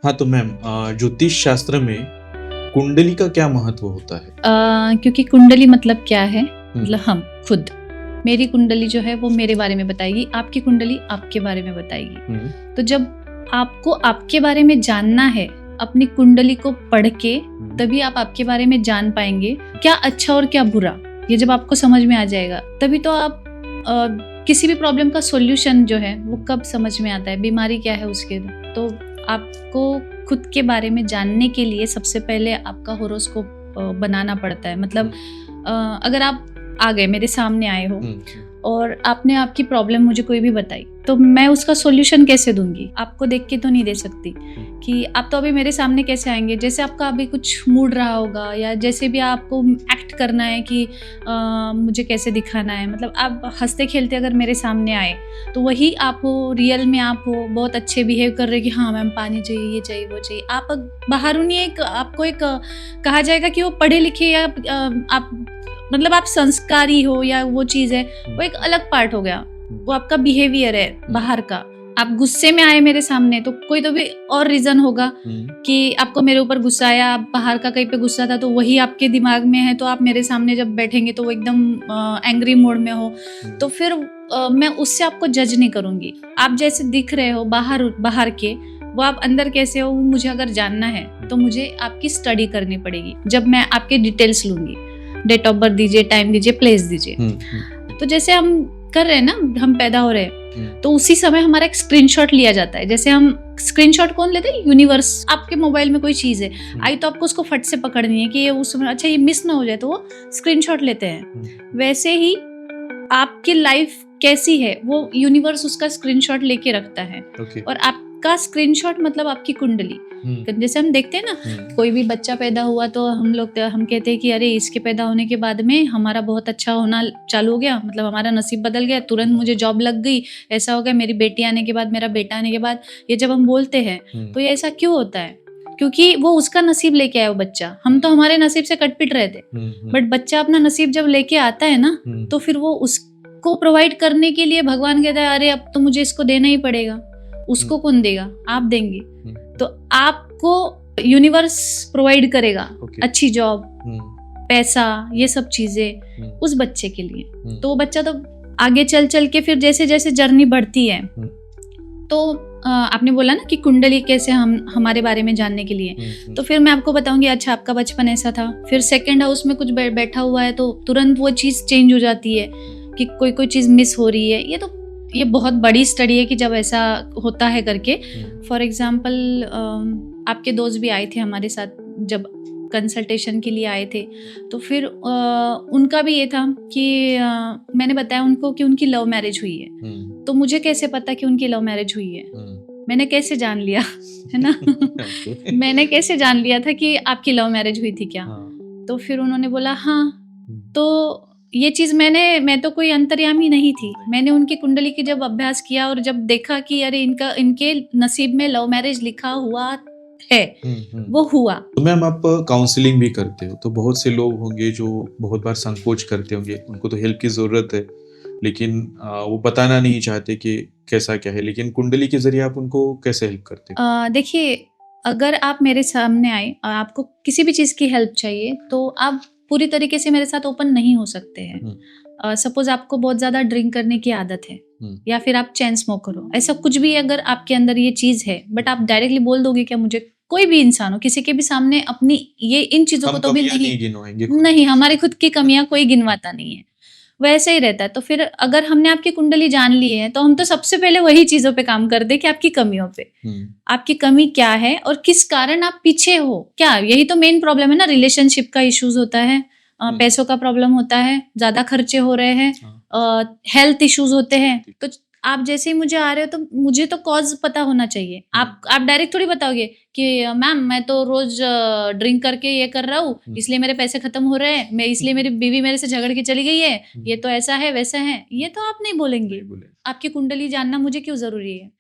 हाँ, तो मैम ज्योतिष शास्त्र में कुंडली का क्या महत्व होता है? क्योंकि कुंडली मतलब क्या है, हम्म, मतलब हम खुद, मेरी कुंडली जो है वो मेरे बारे में बताएगी, आपकी कुंडली आपके बारे में बताएगी। हम्म, तो जब आपको आपके बारे में जानना है, अपनी कुंडली को पढ़ के तभी आप आपके बारे में जान पाएंगे क्या अच्छा और क्या बुरा। ये जब आपको समझ में आ जाएगा तभी तो आप किसी भी प्रॉब्लम का सॉल्यूशन जो है वो कब समझ में आता है, बीमारी क्या है उसके। तो आपको खुद के बारे में जानने के लिए सबसे पहले आपका होरोस्कोप बनाना पड़ता है। मतलब अगर आप आ गए, मेरे सामने आए हो और आपने आपकी प्रॉब्लम मुझे कोई भी बताई, तो मैं उसका सॉल्यूशन कैसे दूंगी? आपको देख के तो नहीं दे सकती कि आप तो अभी मेरे सामने कैसे आएंगे। जैसे आपका अभी कुछ मूड रहा होगा या जैसे भी आपको एक्ट करना है कि मुझे कैसे दिखाना है, मतलब आप हंसते खेलते अगर मेरे सामने आए तो वही आप हो, रियल में आप हो बहुत अच्छे बिहेव कर रहे कि हाँ मैम पानी चाहिए, ये चाहिए, वो चाहिए। आप बाहर नहीं, एक आपको एक कहा जाएगा कि वो पढ़े लिखे या आप मतलब आप संस्कारी हो या वो चीज है, वो एक अलग पार्ट हो गया। वो आपका बिहेवियर है बाहर का। आप गुस्से में आए मेरे सामने तो कोई तो भी और रीजन होगा कि आपको मेरे ऊपर गुस्सा आया, आप बाहर का कहीं पे गुस्सा था तो वही आपके दिमाग में है। तो आप मेरे सामने जब बैठेंगे तो वो एकदम एंग्री मोड में हो, तो फिर मैं उससे आपको जज नहीं करूंगी। आप जैसे दिख रहे हो बाहर बाहर के, वो आप अंदर कैसे हो मुझे अगर जानना है तो मुझे आपकी स्टडी करनी पड़ेगी। जब मैं आपके डिटेल्स लूंगी, डेट ऑफ बर्थ दीजिए, टाइम दीजिए, प्लेस दीजिए। तो जैसे हम कर रहे हैं ना, हम पैदा हो रहे हैं तो उसी समय हमारा एक स्क्रीनशॉट लिया जाता है। जैसे हम स्क्रीनशॉट कौन लेते हैं? यूनिवर्स। आपके मोबाइल में कोई चीज है आई तो आपको उसको फट से पकड़नी है कि ये उस समय अच्छा ये मिस ना हो जाए, तो वो स्क्रीनशॉट लेते हैं। वैसे ही आपकी लाइफ कैसी है वो यूनिवर्स उसका स्क्रीनशॉट लेके रखता है। और आपका स्क्रीनशॉट मतलब आपकी कुंडली। जैसे हम देखते हैं ना, कोई भी बच्चा पैदा हुआ तो हम कहते हैं कि अरे इसके पैदा होने के बाद में हमारा बहुत अच्छा होना चालू हो गया, मतलब हमारा नसीब बदल गया, तुरंत मुझे जॉब लग गई, ऐसा हो गया, मेरी बेटी आने के बाद, मेरा बेटा आने के बाद। ये जब हम बोलते हैं तो ये ऐसा क्यों होता है? क्योंकि वो उसका नसीब लेके आया वो बच्चा। हम तो हमारे नसीब से कटपिट रहे थे, बट बच्चा अपना नसीब जब लेके आता है ना तो फिर वो उसको प्रोवाइड करने के लिए भगवान कहता है अरे अब तो मुझे इसको देना ही पड़ेगा। उसको कौन देगा? आप देंगे। तो आपको यूनिवर्स प्रोवाइड करेगा अच्छी जॉब, पैसा, ये सब चीजें उस बच्चे के लिए। तो वो बच्चा तो आगे चल चल के फिर जैसे जैसे जर्नी बढ़ती है, तो आपने बोला ना कि कुंडली कैसे हम हमारे बारे में जानने के लिए, तो फिर मैं आपको बताऊंगी अच्छा आपका बचपन ऐसा था, फिर सेकंड हाउस में कुछ बैठा हुआ है तो तुरंत वो चीज चेंज हो जाती है कि कोई कोई चीज मिस हो रही है। ये बहुत बड़ी स्टडी है कि जब ऐसा होता है करके। फॉर एग्जाम्पल आपके दोस्त भी आए थे हमारे साथ जब कंसल्टेशन के लिए आए थे, तो फिर उनका भी ये था कि मैंने बताया उनको कि उनकी लव मैरिज हुई है। तो मुझे कैसे पता कि उनकी लव मैरिज हुई है? मैंने कैसे जान लिया है ना मैंने कैसे जान लिया था कि आपकी लव मैरिज हुई थी क्या? तो फिर उन्होंने बोला हाँ। तो ये चीज मैं तो कोई अंतर्यामी नहीं थी। मैंने उनकी कुंडली की जब अभ्यास किया और जब देखा कि अरे इनके नसीब में लव मैरिज लिखा हुआ है, वो हुआ। तो मैम आप काउंसलिंग भी करते हो, तो बहुत से लोग होंगे जो बहुत बार संकोच करते होंगे, उनको तो हेल्प की जरूरत है लेकिन वो बताना नहीं चाहते कि कैसा क्या है, लेकिन कुंडली के जरिए आप उनको कैसे हेल्प करते हो? देखिए, अगर आप मेरे सामने आए और आपको किसी भी चीज की हेल्प चाहिए तो आप पूरी तरीके से मेरे साथ ओपन नहीं हो सकते हैं। सपोज आपको बहुत ज्यादा ड्रिंक करने की आदत है या फिर आप चेन स्मोकर हो, ऐसा कुछ भी अगर आपके अंदर ये चीज है, बट आप डायरेक्टली बोल दोगे क्या मुझे? कोई भी इंसान हो, किसी के भी सामने अपनी ये इन चीजों को तो भी नहीं, हमारी खुद की कमियां कोई गिनवाता नहीं है, वैसे ही रहता है। तो फिर अगर हमने आपकी कुंडली जान ली है तो हम तो सबसे पहले वही चीजों पे काम कर दे कि आपकी कमियों पे, आपकी कमी क्या है और किस कारण आप पीछे हो। क्या यही तो मेन प्रॉब्लम है ना, रिलेशनशिप का इश्यूज होता है, पैसों का प्रॉब्लम होता है, ज्यादा खर्चे हो रहे हैं, हेल्थ इश्यूज होते हैं। तो आप जैसे ही मुझे आ रहे हो तो मुझे तो कॉज पता होना चाहिए। आप डायरेक्ट थोड़ी बताओगे कि मैम मैं तो रोज ड्रिंक करके ये कर रहा हूँ, इसलिए मेरे पैसे खत्म हो रहे हैं, मैं इसलिए मेरी बीवी मेरे से झगड़ के चली गई है, ये तो ऐसा है वैसा है, ये तो आप नहीं बोलेंगे। आपकी कुंडली जानना मुझे क्यों जरूरी है?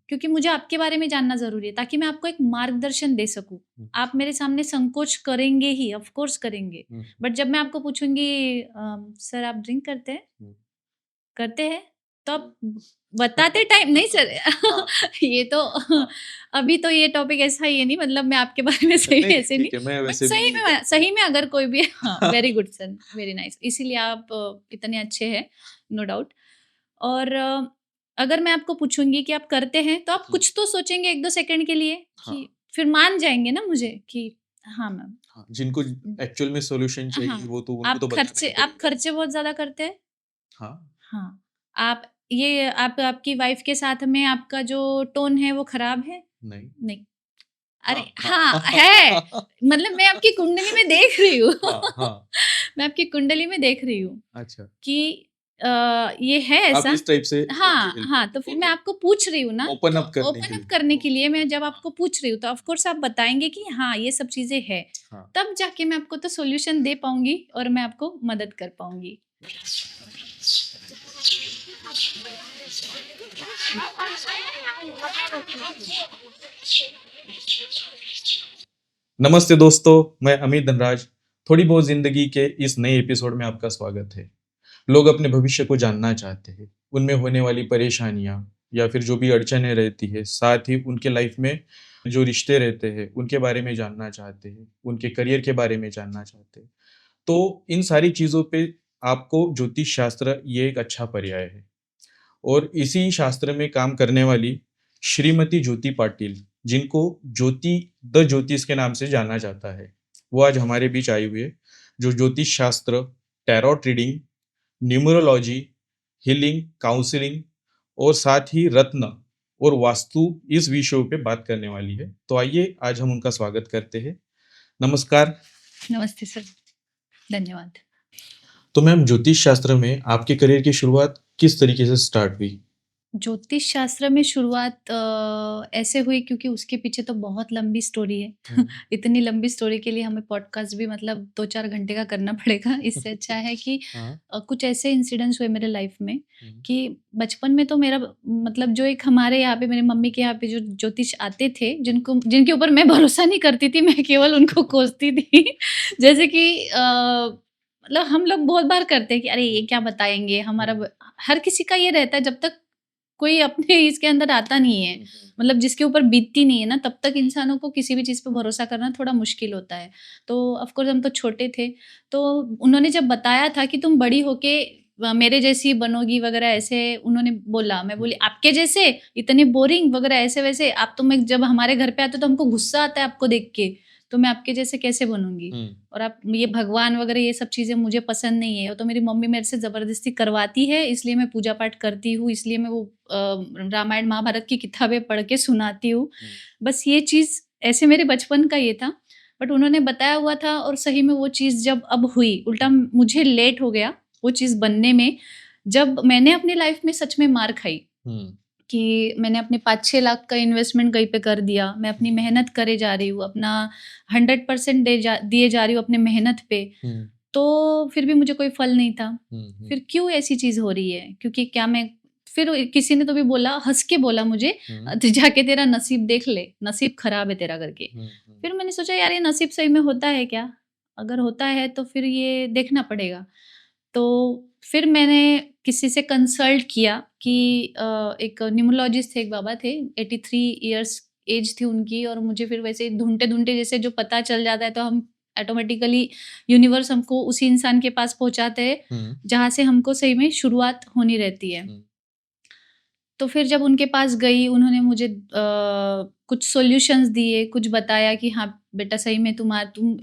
क्योंकि मुझे आपके बारे में जानना जरूरी है ताकि मैं आपको एक मार्गदर्शन दे सकूं। आप मेरे सामने संकोच करेंगे ही, ऑफ कोर्स करेंगे, बट जब मैं आपको पूछूंगी सर आप ड्रिंक करते हैं, करते हैं, तो आप बताते टाइम नहीं सर हाँ। ये तो अभी तो ये टॉपिक ऐसा ही है नहीं, मतलब मैं आपके बारे में सही नहीं, ऐसे ठीक नहीं, है, मैं बट वैसे भी नहीं जानता। सही में अगर कोई भी हाँ, very good sir, very nice, इसीलिए आप इतने अच्छे हैं, नो डाउट। और अगर मैं आपको पूछूंगी कि आप करते हैं तो आप हुँ, कुछ तो सोचेंगे 1-2 सेकंड के लिए हाँ, कि फिर मान जाएंगे ना मुझे कि हाँ मैम। हाँ, जिनको एक्चुअल में सॉल्यूशन हाँ, चाहिए वो तो उनको तो बताना ही आप पड़ेगा। खर्चे बहुत ज़्यादा करते हैं? हाँ, हाँ। आप आप आपकी वाइफ़ के साथ में आपका जो टोन है वो खराब है? नहीं। नहीं। अरे! हाँ, हाँ, है। हाँ। मतलब मैं आपकी कुंडली में देख रही हूँ। हाँ, हाँ, मैं आपकी कुंडली में देख रही हूँ अच्छा। कि ये है आप ऐसा। इस टाइप से मुझे हाँ, हेल्प हाँ, तो करते फिर हो, मैं ओके। आपको पूछ रही हूँ ना, ओपन तो अप करने के ओपन अप लिए। करने के लिए मैं जब हाँ, आपको पूछ रही हूँ, तो ऑफ़ कोर्स आप बताएँगे कि हाँ, ये सब चीज़ें हैं। हाँ। तब जाके मैं आपको तो सॉल्यूशन दे पाऊँगी और मैं आपको मदद कर पाऊँगी। नमस्ते दोस्तों, मैं अमित धनराज। थोड़ी बहुत ज़िंदगी के इस नए एपिसोड में आपका स्वागत है। लोग अपने भविष्य को जानना चाहते हैं, उनमें होने वाली परेशानियाँ या फिर जो भी अड़चनें रहती है, साथ ही उनके लाइफ में जो रिश्ते रहते हैं, उनके बारे में जानना चाहते हैं, उनके करियर के बारे में जानना चाहते हैं। तो इन सारी चीज़ों पे आपको ज्योतिष शास्त्र ये एक अच्छा पर्याय है। और इसी शास्त्र में काम करने वाली श्रीमती ज्योति पाटिल, जिनको ज्योति द ज्योतिष के नाम से जाना जाता है, वो आज हमारे बीच आई हुई है, जो ज्योतिष शास्त्र, tarot reading, numerology, healing, counselling और साथ ही रत्न और वास्तु इस विषयों पे बात करने वाली है। तो आइए आज हम उनका स्वागत करते हैं। नमस्कार। नमस्ते सर, धन्यवाद। तो मैम, ज्योतिष शास्त्र में आपके करियर की शुरुआत किस तरीके से स्टार्ट हुई? ज्योतिष शास्त्र में शुरुआत ऐसे हुई क्योंकि उसके पीछे तो बहुत लंबी स्टोरी है। हुँ। इतनी लंबी स्टोरी के लिए हमें पॉडकास्ट भी मतलब 2-4 घंटे का करना पड़ेगा। इससे अच्छा है कि हाँ। कुछ ऐसे इंसिडेंट्स हुए मेरे लाइफ में हुँ, कि बचपन में तो मेरा मतलब जो एक हमारे यहाँ पे मेरी मम्मी के यहाँ पे जो ज्योतिष आते थे, जिनके ऊपर मैं भरोसा नहीं करती थी, मैं केवल उनको कोसती थी। जैसे कि मतलब हम लोग बहुत बार करते हैं कि अरे ये क्या बताएँगे, हमारा हुँ। ब हर किसी का ये रहता है जब तक कोई अपने इसके अंदर आता नहीं है, हुँ, हुँ। मतलब जिसके ऊपर बीतती नहीं है ना, तब तक इंसानों को किसी भी चीज़ पे भरोसा करना थोड़ा मुश्किल होता है। तो ऑफ़ कोर्स हम तो छोटे थे, तो उन्होंने जब बताया था कि तुम बड़ी होके मेरे जैसी बनोगी वग़ैरह ऐसे उन्होंने बोला। मैं बोली हुँ। आपके जैसे? इतने बोरिंग वग़ैरह ऐसे-वैसे, आप तो मैं जब हमारे घर पे आते हो तो हमको गुस्सा आता है आपको देख के, तो मैं आपके जैसे कैसे बनूँगी? हुँ। और आप ये भगवान वग़ैरह ये सब चीज़ें मुझे पसंद नहीं है। वो तो मेरी मम्मी मेरे से ज़बरदस्ती करवाती है, इसलिए मैं पूजा पाठ करती हूँ, इसलिए मैं वो रामायण महाभारत की किताबें पढ़ के सुनाती हूँ। हुँ। बस ये चीज़ ऐसे मेरे बचपन का ये था, बट उन्होंने बताया हुआ था और सही में वो चीज़ जब अब हुई, उल्टा मुझे लेट हो गया वो चीज़ बनने में, जब मैंने अपनी लाइफ़ में सच में मार खाई। हुँ। कि मैंने अपने 5-6 लाख का इन्वेस्टमेंट कहीं पे कर दिया। मैं अपनी हुँ। मेहनत करे जा रही हूँ, अपना 100% दिए जा रही हूँ अपने मेहनत पे, हुँ। तो फिर भी मुझे कोई फल नहीं था। हुँ, हुँ, फिर क्यों ऐसी चीज़ हो रही है? क्योंकि क्या मैं फिर किसी ने तो भी बोला, हँस के बोला मुझे, हुँ, "तू जाके तेरा नसीब देख ले, नसीब खराब है तेरा" करके। हुँ, हुँ, फिर मैंने सोचा यार ये नसीब सही में होता है क्या? अगर होता है तो फिर ये देखना पड़ेगा। तो फिर मैंने किसी से कंसल्ट किया कि एक न्यूमरोलॉजिस्ट थे, एक बाबा थे, 83 इयर्स एज थी उनकी, और मुझे फिर वैसे ढूँढते-ढूँढते जैसे जो पता चल जाता है तो हम ऑटोमेटिकली यूनिवर्स हमको उसी इंसान के पास पहुँचाते हैं, हुँ, जहाँ से हमको सही में शुरुआत होनी रहती है। हुँ, तो फिर जब उनके पास गई, उन्होंने मुझे कुछ सॉल्यूशंस दिए, कुछ बताया कि हाँ, बेटा सही में तुम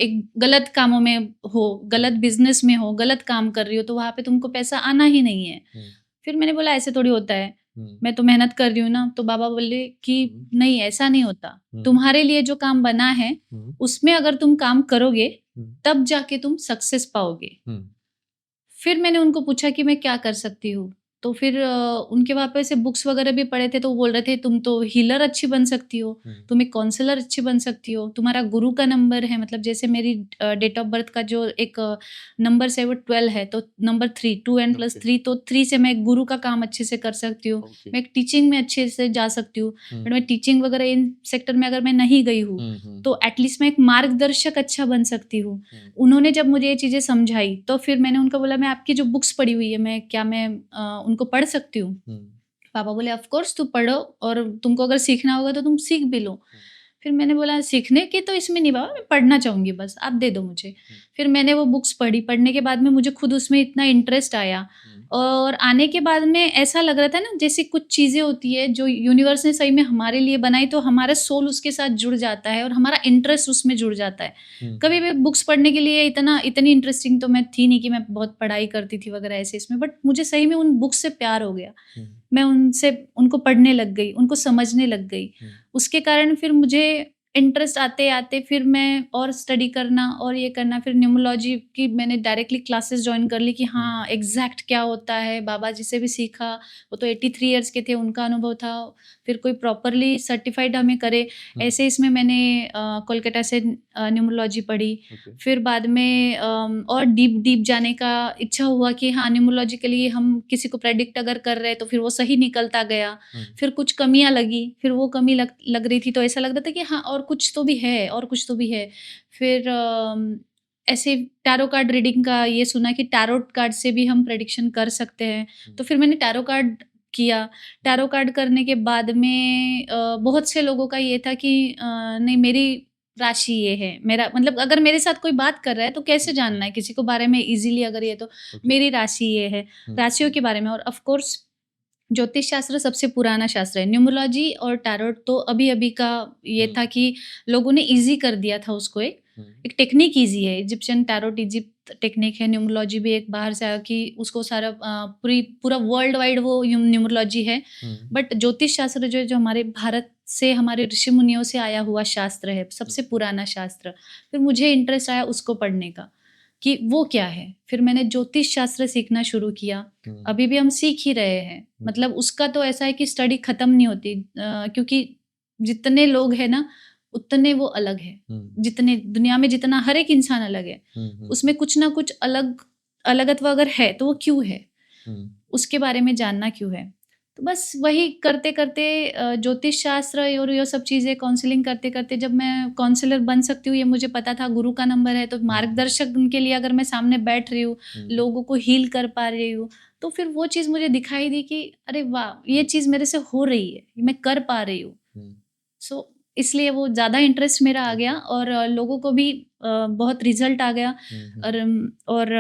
एक गलत कामों में हो, गलत बिज़नेस में हो, गलत काम कर रही हो, तो वहाँ पे तुमको पैसा आना ही नहीं है। हुँ, फिर मैंने बोला ऐसे थोड़ी होता है, हुँ, मैं तो मेहनत कर रही हूँ ना। तो बाबा बोले कि हुँ, नहीं ऐसा नहीं होता, हुँ, तुम्हारे लिए जो काम बना है, हुँ, उसमें अगर तुम काम करोगे, हुँ, तब जाके तुम सक्सेस पाओगे। हुँ, फिर मैंने उनको पूछा कि मैं क्या कर सकती हूँ? तो फिर उनके वहाँ पे ऐसे बुक्स वगैरह भी पढ़े थे, तो वो बोल रहे थे तुम तो हीलर अच्छी बन सकती हो, हुँ, तुम एक काउंसलर अच्छी बन सकती हो, तुम्हारा गुरु का नंबर है, मतलब जैसे मेरी डेट ऑफ बर्थ का जो एक नंबर्स है वो 12 है, तो नंबर 3 2 एन प्लस ओके, 3, तो 3 से मैं एक गुरु का काम अच्छे से कर सकती हूँ। ओके, मैं एक टीचिंग में अच्छे से जा सकती हूँ, हुँ, बट मैं टीचिंग वगैरह इन सेक्टर में अगर मैं नहीं गई हूँ, हुँ, हुँ, तो एटलीस्ट मैं एक मार्गदर्शक अच्छा बन सकती हूँ। हम्म, उन्होंने जब मुझे ये चीज़ें समझाई तो फिर मैंने उनको बोला मैं आपकी जो बुक्स पढ़ी हुई है मैं उनको पढ़ सकती हूँ? हम्म, पापा बोले ऑफ कोर्स तू पढ़ो और तुमको अगर सीखना होगा तो तुम सीख भी लो। हम्म, फिर मैंने बोला सीखने की तो इसमें नहीं बाबा, मैं पढ़ना चाहूँगी बस, आप दे दो मुझे। फिर मैंने वो बुक्स पढ़ी, पढ़ने के बाद में मुझे खुद उसमें इतना इंटरेस्ट आया और आने के बाद में ऐसा लग रहा था ना जैसे कुछ चीज़ें होती है जो यूनिवर्स ने सही में हमारे लिए बनाई तो हमारा सोल उसके साथ जुड़ जाता है और हमारा इंटरेस्ट उसमें जुड़ जाता है। कभी भी बुक्स पढ़ने के लिए इतनी इंटरेस्टिंग तो मैं थी नहीं कि मैं बहुत पढ़ाई करती थी वगैरह ऐसे इसमें, बट मुझे सही में उन बुक्स से प्यार हो गया। मैं उनको पढ़ने लग गई, उनको समझने लग गई। उसके कारण फिर मुझे इंटरेस्ट आते-आते फिर मैं और स्टडी करना और ये करना, फिर न्यूमरोलॉजी की मैंने डायरेक्टली क्लासेस जॉइन कर ली कि हाँ, एग्ज़ैक्ट क्या होता है, बाबा जी से भी सीखा, वो तो 83 इयर्स के थे, उनका अनुभव था। फिर कोई प्रॉपरली सर्टिफ़ाइड हमें करे, ऐसे इसमें मैंने कोलकाता से न्यूमरोलॉजी पढ़ी। ओके, फिर बाद में और डीप जाने का इच्छा हुआ कि हाँ, न्यूमरोलॉजी के लिए हम किसी को प्रेडिक्ट अगर कर रहे हैं, तो फिर वो सही निकलता गया। फिर कुछ कमियाँ लगी, फिर वो कमी लग रही थी तो ऐसा लग रहा था कि हाँ और कुछ तो भी है और कुछ तो भी है। फिर ऐसे टैरो कार्ड रीडिंग का ये सुना कि टैरो कार्ड से भी हम प्रेडिक्शन कर सकते हैं। तो फिर मैंने टैरो कार्ड किया। टैरो कार्ड करने के बाद में बहुत से लोगों का ये था कि नहीं मेरी राशि ये है। मेरा मतलब अगर मेरे साथ कोई बात कर रहा है तो कैसे जानना है किसी को बारे में ईज़िली अगर ये तो ओके, मेरी राशि ये है। राशियों के बारे में और ऑफ़ कोर्स ज्योतिष शास्त्र सबसे पुराना शास्त्र है। न्यूमरोलॉजी और टैरोट तो अभी-अभी का ये था कि लोगों ने ईज़ी कर दिया था उसको एक टेक्निक ईज़ी है। इजिप्शियन टैरोट इजिप्ट टेक्निक है, न्यूमरोलॉजी भी एक बाहर से आया कि उसको सारा पूरा वर्ल्ड वाइड वो न्यूमरोलॉजी है। बट ज्योतिष शास्त्र जो हमारे भारत से हमारे ऋषि मुनियों से आया हुआ शास्त्र है, सबसे पुराना शास्त्र। फिर मुझे इंटरेस्ट आया उसको पढ़ने का कि वो क्या है। फिर मैंने ज्योतिष शास्त्र सीखना शुरू किया। अभी भी हम सीख ही रहे हैं। मतलब उसका तो ऐसा है कि स्टडी खत्म नहीं होती क्योंकि जितने लोग हैं ना उतने वो अलग है। जितने दुनिया में जितना हर एक इंसान अलग है, उसमें कुछ ना कुछ अलगत्व अगर है तो वो क्यों है? उसके बारे में जानना क्यों है? तो बस वही करते-करते ज्योतिष शास्त्र और ये सब चीज़ें काउंसलिंग करते-करते जब मैं काउंसलर बन सकती हूँ ये मुझे पता था, गुरु का नंबर है तो मार्गदर्शक उनके लिए अगर मैं सामने बैठ रही हूँ, लोगों को हील कर पा रही हूँ, तो फिर वो चीज़ मुझे दिखाई दी कि अरे वाह! ये चीज़ मेरे से हो रही है, मैं कर पा रही हूँ। सो इसलिए वो ज़्यादा इंटरेस्ट मेरा आ गया और लोगों को भी बहुत रिज़ल्ट आ गया और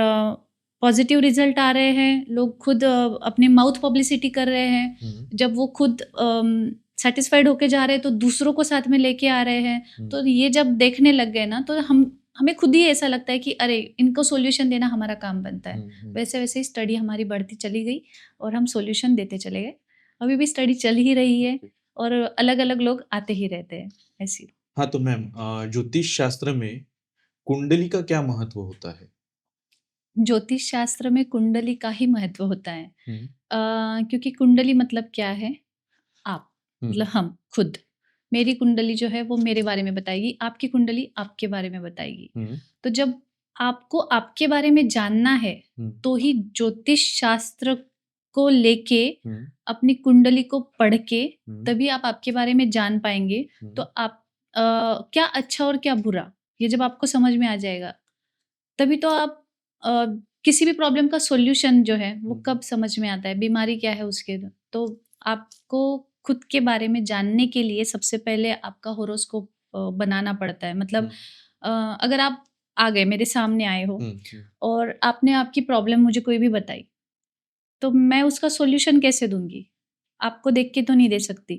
पॉज़िटिव रिज़ल्ट आ रहे हैं। लोग खुद अपनी माउथ पब्लिसिटी कर रहे हैं। जब वो खुद सैटिस्फाइड होके जा रहे हैं तो दूसरों को साथ में लेके आ रहे हैं। तो ये जब देखने लग गए ना तो हमें खुद ही ऐसा लगता है कि अरे इनको सॉल्यूशन देना हमारा काम बनता है। वैसे-वैसे ही स्टडी हमारी बढ़ती चली गई और हम सॉल्यूशन देते चले गए। अभी भी स्टडी चल ही रही है और अलग-अलग लोग आते ही रहते हैं, ऐसी। हाँ, तो मैम ज्योतिष शास्त्र में कुंडली का क्या महत्व होता है? ज्योतिष शास्त्र में कुंडली का ही महत्व होता है। क्योंकि कुंडली मतलब क्या है? आप, मतलब हम खुद। मेरी कुंडली जो है वो मेरे बारे में बताएगी, आपकी कुंडली आपके बारे में बताएगी। तो जब आपको आपके बारे में जानना है, तो ही ज्योतिष शास्त्र को लेके अपनी कुंडली को पढ़ के तभी आप आपके बारे में जान पाएँगे। तो आप क्या अच्छा और क्या बुरा, ये जब आपको समझ में आ जाएगा, तभी तो आप किसी भी प्रॉब्लम का सॉल्यूशन जो है वो कब समझ में आता है, बीमारी क्या है उसके। तो आपको खुद के बारे में जानने के लिए सबसे पहले आपका होरोस्कोप बनाना पड़ता है। मतलब अगर आप आ गए मेरे सामने आए हो और आपने आपकी प्रॉब्लम मुझे कोई भी बताई, तो मैं उसका सॉल्यूशन कैसे दूँगी? आपको देख के तो नहीं दे सकती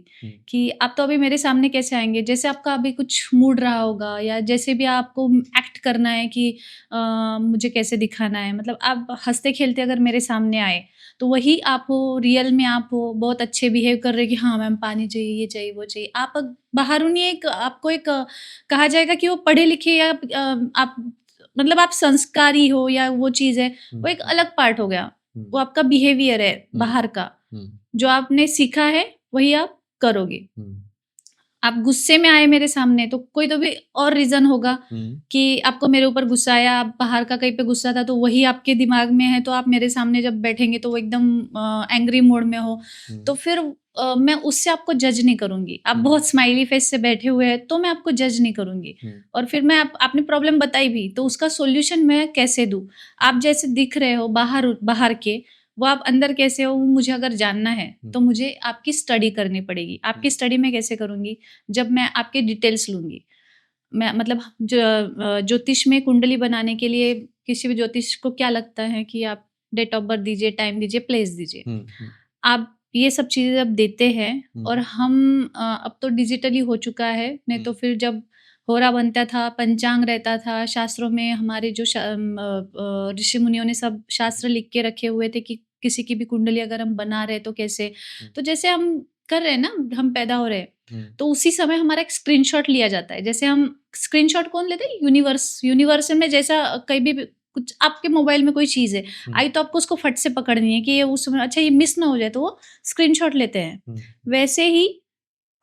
कि आप तो अभी मेरे सामने कैसे आएँगे? जैसे आपका अभी कुछ मूड रहा होगा या जैसे भी आपको एक्ट करना है कि मुझे कैसे दिखाना है। मतलब आप हँसते-खेलते अगर मेरे सामने आए, तो वही आप हो, रियल में आप हो, बहुत अच्छे बिहेव कर रहे हो कि हाँ मैम पानी चाहिए, ये चाहिए, वो चाहिए। आप बाहरों नहीं एक आपको एक कहा जाएगा कि वो पढ़े-लिखे या आप मतलब आप संस्कारी हो या वो चीज़ है, वो एक अलग पार्ट हो गया। वो आपका बिहेवियर है बाहर का। जो आपने सीखा है वही आप करोगे। आप गुस्से में आए मेरे सामने तो कोई तो भी और रीजन होगा कि आपको मेरे ऊपर गुस्सा आया, आप बाहर का कहीं पे गुस्सा था तो वही आपके दिमाग में है, तो आप मेरे सामने जब बैठेंगे तो वो एकदम एंग्री मोड में हो, तो फिर मैं उससे आपको जज नहीं करूंगी। आप बहुत स्माइली फेस से बैठे हुए हैं तो मैं आपको जज नहीं करूंगी। और फिर मैं आपने प्रॉब्लम बताई भी तो उसका सॉल्यूशन मैं कैसे दूं। आप जैसे दिख रहे हो बाहर बाहर के, वो आप अंदर कैसे हो वो मुझे अगर जानना है तो मुझे आपकी स्टडी करनी पड़ेगी। आपकी स्टडी मैं कैसे करूंगी? जब मैं आपके डिटेल्स लूंगी। मैं मतलब ज्योतिष में कुंडली बनाने के लिए किसी भी ज्योतिष को क्या लगता है कि आप डेट ऑफ बर्थ दीजिए, टाइम दीजिए, प्लेस दीजिए। आप ये सब चीजें जब देते हैं और हम अब तो डिजिटली हो चुका है, नहीं तो फिर जब होरा बनता था, पंचांग रहता था, शास्त्रों में हमारे जो ऋषि मुनियों ने सब शास्त्र लिख के रखे हुए थे कि किसी की भी कुंडली अगर हम बना रहे तो कैसे, तो जैसे हम कर रहे हैं ना, हम पैदा हो रहे हैं तो उसी समय हमारा एक स्क्रीनशॉट लिया जाता है। जैसे हम स्क्रीनशॉट कौन लेते हैं? यूनिवर्स में जैसा कहीं भी कुछ आपके मोबाइल में कोई चीज है आई तो आपको उसको फट से पकड़नी है कि ये उस समय अच्छा ये मिस ना हो जाए, तो वो स्क्रीनशॉट लेते हैं। वैसे ही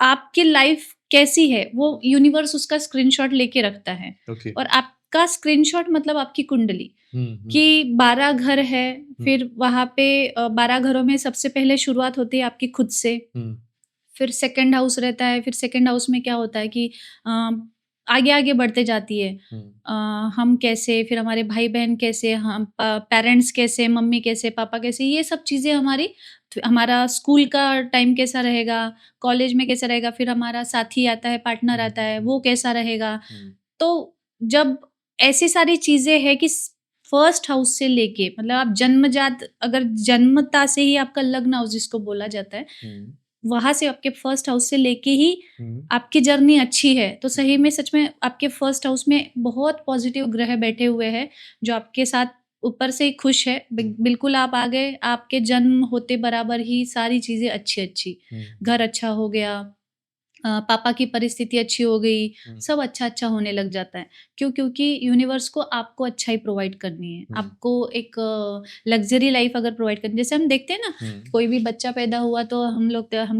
आपकी लाइफ कैसी है वो यूनिवर्स उसका स्क्रीनशॉट लेके रखता है। और आपका स्क्रीनशॉट मतलब आपकी कुंडली कि 12 घर है, फिर वहां पे 12 घरों में सबसे पहले शुरुआत होती है आपकी खुद से, फिर सेकंड हाउस रहता है, फिर सेकंड हाउस में क्या होता है कि आगे आगे बढ़ते जाती है। हम कैसे, फिर हमारे भाई बहन कैसे, हम पेरेंट्स कैसे, मम्मी कैसे, पापा कैसे, ये सब चीज़ें हमारा स्कूल का टाइम कैसा रहेगा, कॉलेज में कैसा रहेगा, फिर हमारा साथी आता है, पार्टनर आता है, वो कैसा रहेगा। तो जब ऐसी सारी चीज़ें हैं कि फर्स्ट हाउस से लेके मतलब आप जन्मजात, अगर जन्मता से ही आपका लग्न हाउस जिसको बोला जाता है, वहां से आपके फर्स्ट हाउस से लेके ही आपकी जर्नी अच्छी है तो सही में सच में आपके फर्स्ट हाउस में बहुत पॉजिटिव ग्रह बैठे हुए हैं जो आपके साथ ऊपर से ही खुश है। बिल्कुल आप आ गए, आपके जन्म होते बराबर ही सारी चीजें अच्छी अच्छी, घर अच्छा हो गया, पापा की परिस्थिति अच्छी हो गई, सब अच्छा अच्छा होने लग जाता है। क्यों? क्योंकि यूनिवर्स को आपको अच्छा ही प्रोवाइड करनी है, आपको एक लग्जरी लाइफ अगर प्रोवाइड करनी, जैसे हम देखते हैं ना कोई भी बच्चा पैदा हुआ तो हम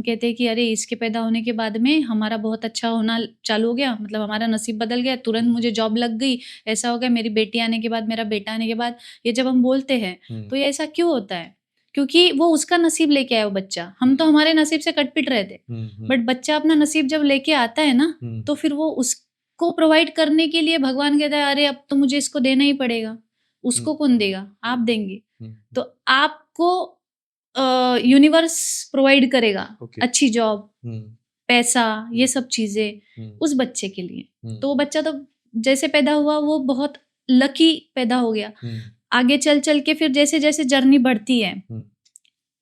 कहते हैं कि अरे इसके पैदा होने के बाद में हमारा बहुत अच्छा होना चालू हो गया, मतलब हमारा नसीब बदल गया, तुरंत मुझे जॉब लग गई, ऐसा हो गया, मेरी बेटी आने के बाद, मेरा बेटा आने के बाद। ये जब हम बोलते हैं तो ये ऐसा क्यों होता है? क्योंकि वो उसका नसीब लेके आया वो बच्चा, हम तो हमारे नसीब से कटपिट रहे थे, बट बच्चा अपना नसीब जब लेके आता है ना तो फिर वो उसको प्रोवाइड करने के लिए भगवान कहता है अरे अब तो मुझे इसको देना ही पड़ेगा। उसको कौन देगा? आप देंगे। तो आपको यूनिवर्स प्रोवाइड करेगा अच्छी जॉब, पैसा, ये सब चीजें उस बच्चे के लिए। तो वो बच्चा तो जैसे पैदा हुआ वो बहुत लकी पैदा हो गया। आगे चल चल के फिर जैसे जैसे जर्नी बढ़ती है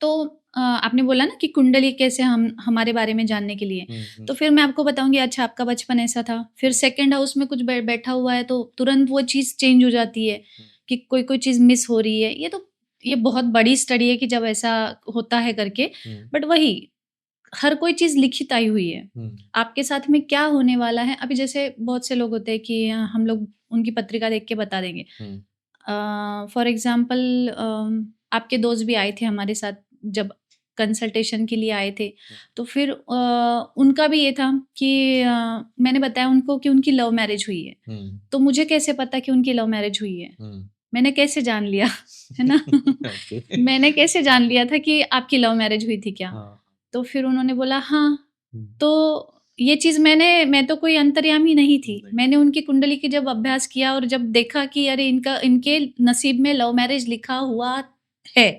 तो आपने बोला ना कि कुंडली कैसे हम हमारे बारे में जानने के लिए, तो फिर मैं आपको बताऊंगी अच्छा आपका बचपन ऐसा था, फिर सेकंड हाउस में कुछ बैठा हुआ है तो तुरंत वो चीज़ चेंज हो जाती है कि कोई कोई चीज़ मिस हो रही है। ये बहुत बड़ी स्टडी है कि जब ऐसा होता है करके, बट वही हर कोई चीज़ लिखित आई हुई है आपके साथ में क्या होने वाला है। अभी जैसे बहुत से लोग होते हैं कि हम लोग उनकी पत्रिका देख के बता देंगे। फॉर एग्जाम्पल आपके दोस्त भी आए थे हमारे साथ जब कंसल्टेशन के लिए आए थे, तो फिर उनका भी ये था कि मैंने बताया उनको कि उनकी लव मैरिज हुई है। तो मुझे कैसे पता कि उनकी लव मैरिज हुई है? मैंने कैसे जान लिया है ना मैंने कैसे जान लिया था कि आपकी लव मैरिज हुई थी क्या? तो फिर उन्होंने बोला हाँ। तो ये चीज़ मैं तो कोई अंतर्यामी नहीं थी। मैंने उनकी कुंडली की जब अभ्यास किया और जब देखा कि अरे इनके नसीब में लव मैरिज लिखा हुआ है,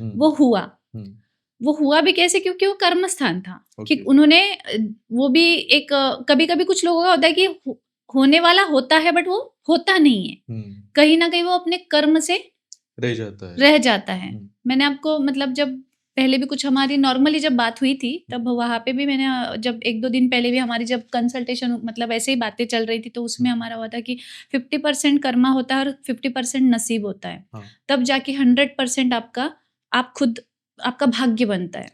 वो हुआ भी कैसे? क्योंकि वो कर्म स्थान था कि उन्होंने वो भी एक कभी-कभी कुछ लोगों का होता है कि होने वाला होता है बट वो होता नहीं है। कहीं ना कहीं वो अपने कर्म से रह जाता है। मैंने आपको मतलब जब पहले भी कुछ हमारी नॉर्मली जब बात हुई थी तब वहाँ पे भी मैंने जब 1-2 दिन पहले भी हमारी जब कंसल्टेशन मतलब ऐसे ही बातें चल रही थी तो उसमें हमारा हुआ था कि 50% कर्मा होता है और 50% नसीब होता है। तब जाके 100% आप खुद आपका भाग्य बनता है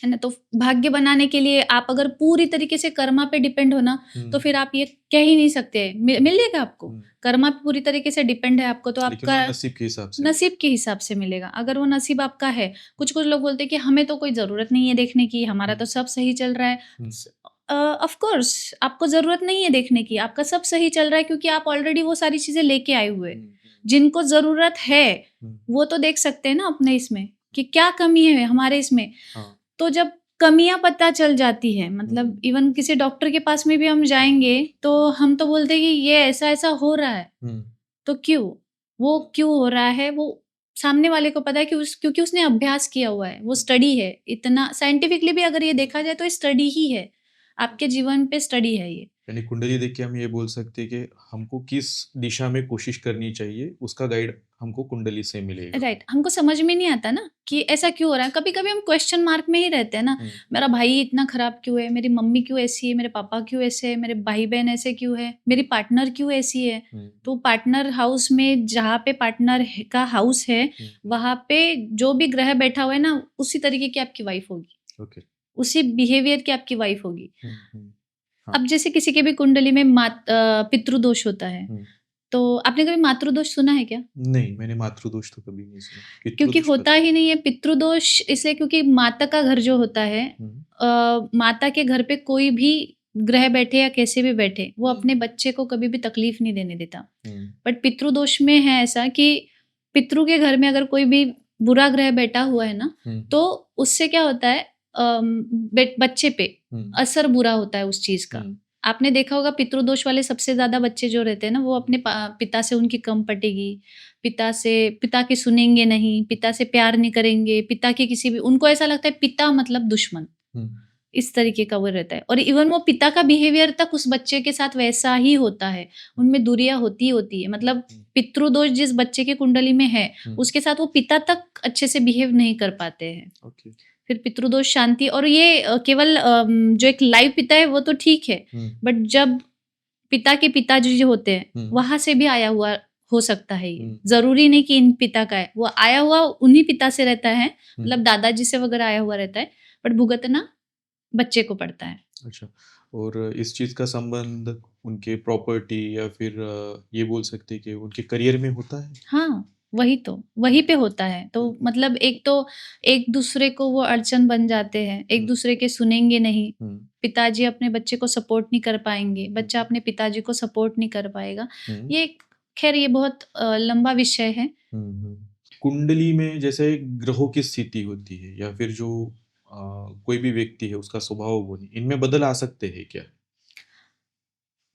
ना। तो भाग्य बनाने के लिए आप अगर पूरी तरीके से कर्मा पे डिपेंड हो ना तो फिर आप ये कह ही नहीं सकते मिलेगा आपको। कर्मा पे पूरी तरीके से डिपेंड है आपको तो आपका नसीब के हिसाब से मिलेगा। अगर वो नसीब आपका है, कुछ लोग बोलते हैं कि हमें तो कोई जरूरत नहीं है देखने की, हमारा तो सब सही चल रहा है। ऑफ कोर्स आपको ज़रूरत नहीं है देखने की, आपका सब सही चल रहा है क्योंकि आप ऑलरेडी वो सारी चीज़ें लेके आए हुए हैं। जिनको ज़रूरत है, वो तो देख सकते हैं ना अपने इसमें कि क्या कमी है हमारे इसमें। हाँ। तो जब कमियाँ पता चल जाती है, मतलब इवन किसी डॉक्टर के पास में भी हम जाएँगे, तो हम तो बोलते हैं कि ये ऐसा-ऐसा हो रहा है, तो क्यों? वो क्यों हो रहा है, वो सामने वाले को पता है कि क्योंकि उसने अभ्यास किया हुआ है, वो स्टडी है। इतना साइंटिफिकली भी अगर ये देखा जाए तो स्टडी ही है, आपके जीवन पे स्टडी है ये। यानी कुंडली देख के हम ये बोल सकते हैं कि हमको किस दिशा में कोशिश करनी चाहिए, उसका गाइड हमको कुंडली से मिलेगा। राइट, हमको समझ में नहीं आता ना कि ऐसा क्यों हो रहा है। कभी-कभी हम क्वेश्चन मार्क में ही रहते हैं ना, मेरा भाई इतना खराब क्यों है, मेरी मम्मी क्यों ऐसी है, मेरे पापा क्यों ऐसे है, मेरे भाई-बहन ऐसे क्यों है, मेरी पार्टनर क्यों ऐसी है। तो पार्टनर हाउस में जहाँ पे पार्टनर का हाउस है, वहाँ पे जो भी ग्रह बैठा हुआ है ना, उसी तरीके की आपकी वाइफ होगी, ओके। उसी बिहेवियर की आपकी वाइफ होगी। हाँ। अब जैसे किसी के भी कुंडली में पितृदोष होता है, तो आपने कभी मातृदोष सुना है क्या? नहीं, मैंने मातृदोष तो कभी नहीं सुना। क्योंकि पितृदोष होता पता ही नहीं है। पितृदोष इसलिए क्योंकि माता का घर जो होता है, माता के घर पे कोई भी ग्रह बैठे या कैसे भी बैठे, वो अपने बच्चे को कभी भी तकलीफ नहीं देने देता। बट पितृदोष में है ऐसा कि पितृ के घर में अगर कोई भी बुरा ग्रह बैठा हुआ है ना, तो उससे क्या होता है, बच्चे पे असर बुरा होता है उस चीज का। आपने देखा होगा पितृदोष वाले सबसे ज्यादा बच्चे जो रहते हैं ना, वो अपने पिता से उनकी कम पटेगी, पिता की सुनेंगे नहीं, पिता से प्यार नहीं करेंगे, पिता की किसी भी, उनको ऐसा लगता है पिता मतलब दुश्मन, इस तरीके का वो रहता है। और इवन वो पिता का बिहेवियर तक उस बच्चे के साथ वैसा ही होता है, उनमें दूरियां होती है। मतलब पितृदोष जिस बच्चे की कुंडली में है, उसके साथ वो पिता तक अच्छे से बिहेव नहीं कर पाते हैं। फिर पितृदोष शांति, और ये केवल जो एक लाइव पिता है वो तो ठीक है, बट जब पिता के पिताजी जो होते हैं, वहां से भी आया हुआ हो सकता है ये। जरूरी नहीं कि इन पिता का है, वो आया हुआ उन्हीं पिता से रहता है, मतलब दादाजी से वगैरह आया हुआ रहता है, बट भुगतना बच्चे को पड़ता है। अच्छा, और इस चीज का संबंध उनके प्रॉपर्टी या फिर ये बोल सकते हैं कि उनके करियर में होता है? हाँ, वही पे होता है। तो मतलब एक दूसरे को वो अड़चन बन जाते हैं, एक दूसरे के सुनेंगे नहीं, पिताजी अपने बच्चे को सपोर्ट नहीं कर पाएंगे, बच्चा अपने पिताजी को सपोर्ट नहीं कर पाएगा। ये खैर ये बहुत लंबा विषय है। कुंडली में जैसे ग्रहों की स्थिति होती है या फिर जो कोई भी व्यक्ति है उसका स्वभाव गुण, इनमें बदल आ सकते हैं क्या?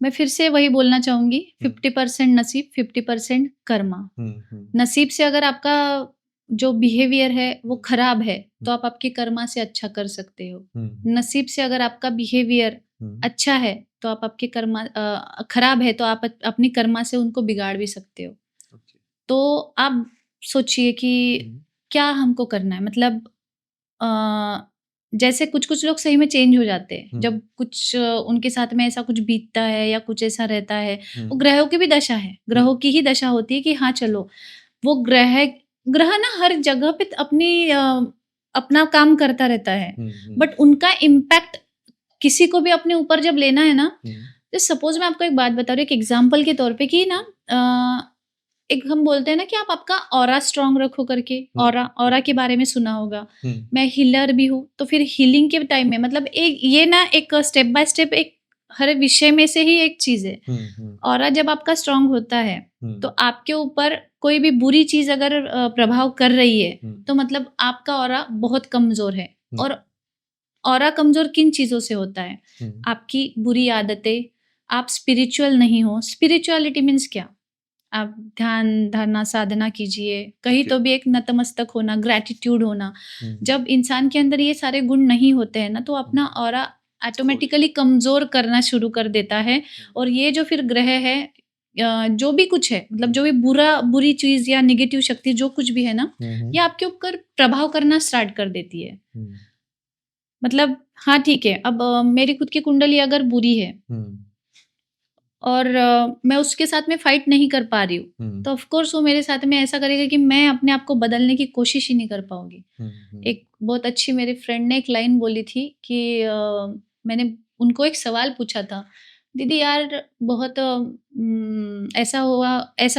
मैं फिर से वही बोलना चाहूंगी, 50% नसीब, 50% कर्मा। नसीब से अगर आपका जो बिहेवियर है वो खराब है, तो आप आपकी कर्मा से अच्छा कर सकते हो। नसीब से अगर आपका बिहेवियर अच्छा है, तो आप आपके कर्मा खराब है, तो आप अपनी कर्मा से उनको बिगाड़ भी सकते हो। तो आप सोचिए कि क्या हमको करना है। मतलब जैसे कुछ लोग सही में चेंज हो जाते हैं जब कुछ उनके साथ में ऐसा कुछ बीतता है या कुछ ऐसा रहता है। वो ग्रहों की भी दशा है, ग्रहों की ही दशा होती है कि हाँ चलो, वो ग्रह ना हर जगह पे अपना काम करता रहता है, बट उनका इम्पैक्ट किसी को भी अपने ऊपर जब लेना है ना, तो सपोज मैं आपको एक बात बता रही हूँ, एक एग्जाम्पल के तौर पे कि ना, एक हम बोलते हैं ना कि आप आपका ऑरा स्ट्रांग रखो करके। ऑरा के बारे में सुना होगा। मैं हीलर भी हूँ, तो फिर हीलिंग के टाइम में मतलब एक स्टेप बाय स्टेप एक हर विषय में से ही एक चीज है। ऑरा जब आपका स्ट्रांग होता है, तो आपके ऊपर कोई भी बुरी चीज अगर प्रभाव कर रही है, तो मतलब आपका ऑरा बहुत कमजोर है। और ऑरा कमजोर किन चीजों से होता है? आपकी बुरी आदतें, आप स्पिरिचुअल नहीं हो। स्पिरिचुअलिटी मीन्स क्या? आप ध्यान धारणा साधना कीजिए, कहीं तो भी एक नतमस्तक होना, ग्रैटिट्यूड होना। जब इंसान के अंदर ये सारे गुण नहीं होते हैं ना, तो अपना ऑरा ऑटोमेटिकली कमजोर करना शुरू कर देता है। और ये जो फिर ग्रह है, जो भी कुछ है, मतलब जो भी बुरी चीज या नेगेटिव शक्ति जो कुछ भी है ना, ये आपके ऊपर प्रभाव करना स्टार्ट कर देती है। मतलब हाँ ठीक है, अब मेरी खुद की कुंडली अगर बुरी है और मैं उसके साथ में फाइट नहीं कर पा रही हूँ, तो ऑफ कोर्स वो मेरे साथ में ऐसा करेगा कि मैं अपने आप को बदलने की कोशिश ही नहीं कर पाऊंगी। एक बहुत अच्छी मेरे फ्रेंड ने एक लाइन बोली थी कि मैंने उनको एक सवाल पूछा था, दीदी यार बहुत ऐसा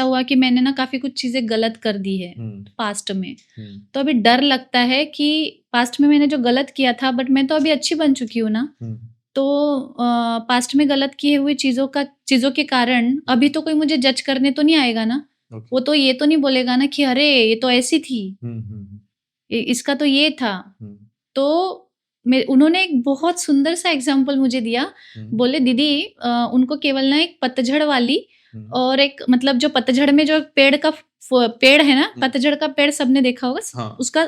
हुआ कि मैंने ना काफी कुछ चीजें गलत कर दी है पास्ट में, तो अभी डर लगता है कि पास्ट में मैंने जो गलत किया था, बट मैं तो अभी अच्छी बन चुकी हूँ ना, तो पास्ट में गलत किए हुए चीज़ों के कारण अभी तो कोई मुझे जज करने तो नहीं आएगा ना। ओके। वो तो ये तो नहीं बोलेगा ना कि अरे ये तो ऐसी थी, हम्म। इसका तो ये था। हम्म। तो उन्होंने एक बहुत सुंदर सा एग्जाम्पल मुझे दिया। हम्म। बोले दीदी उनको केवल ना एक पतझड़ वाली हम्म। और एक मतलब जो पतझड़ में जो पेड़ का पेड़ है ना, पतझड़ का पेड़ सबने देखा होगा। हाँ। उसका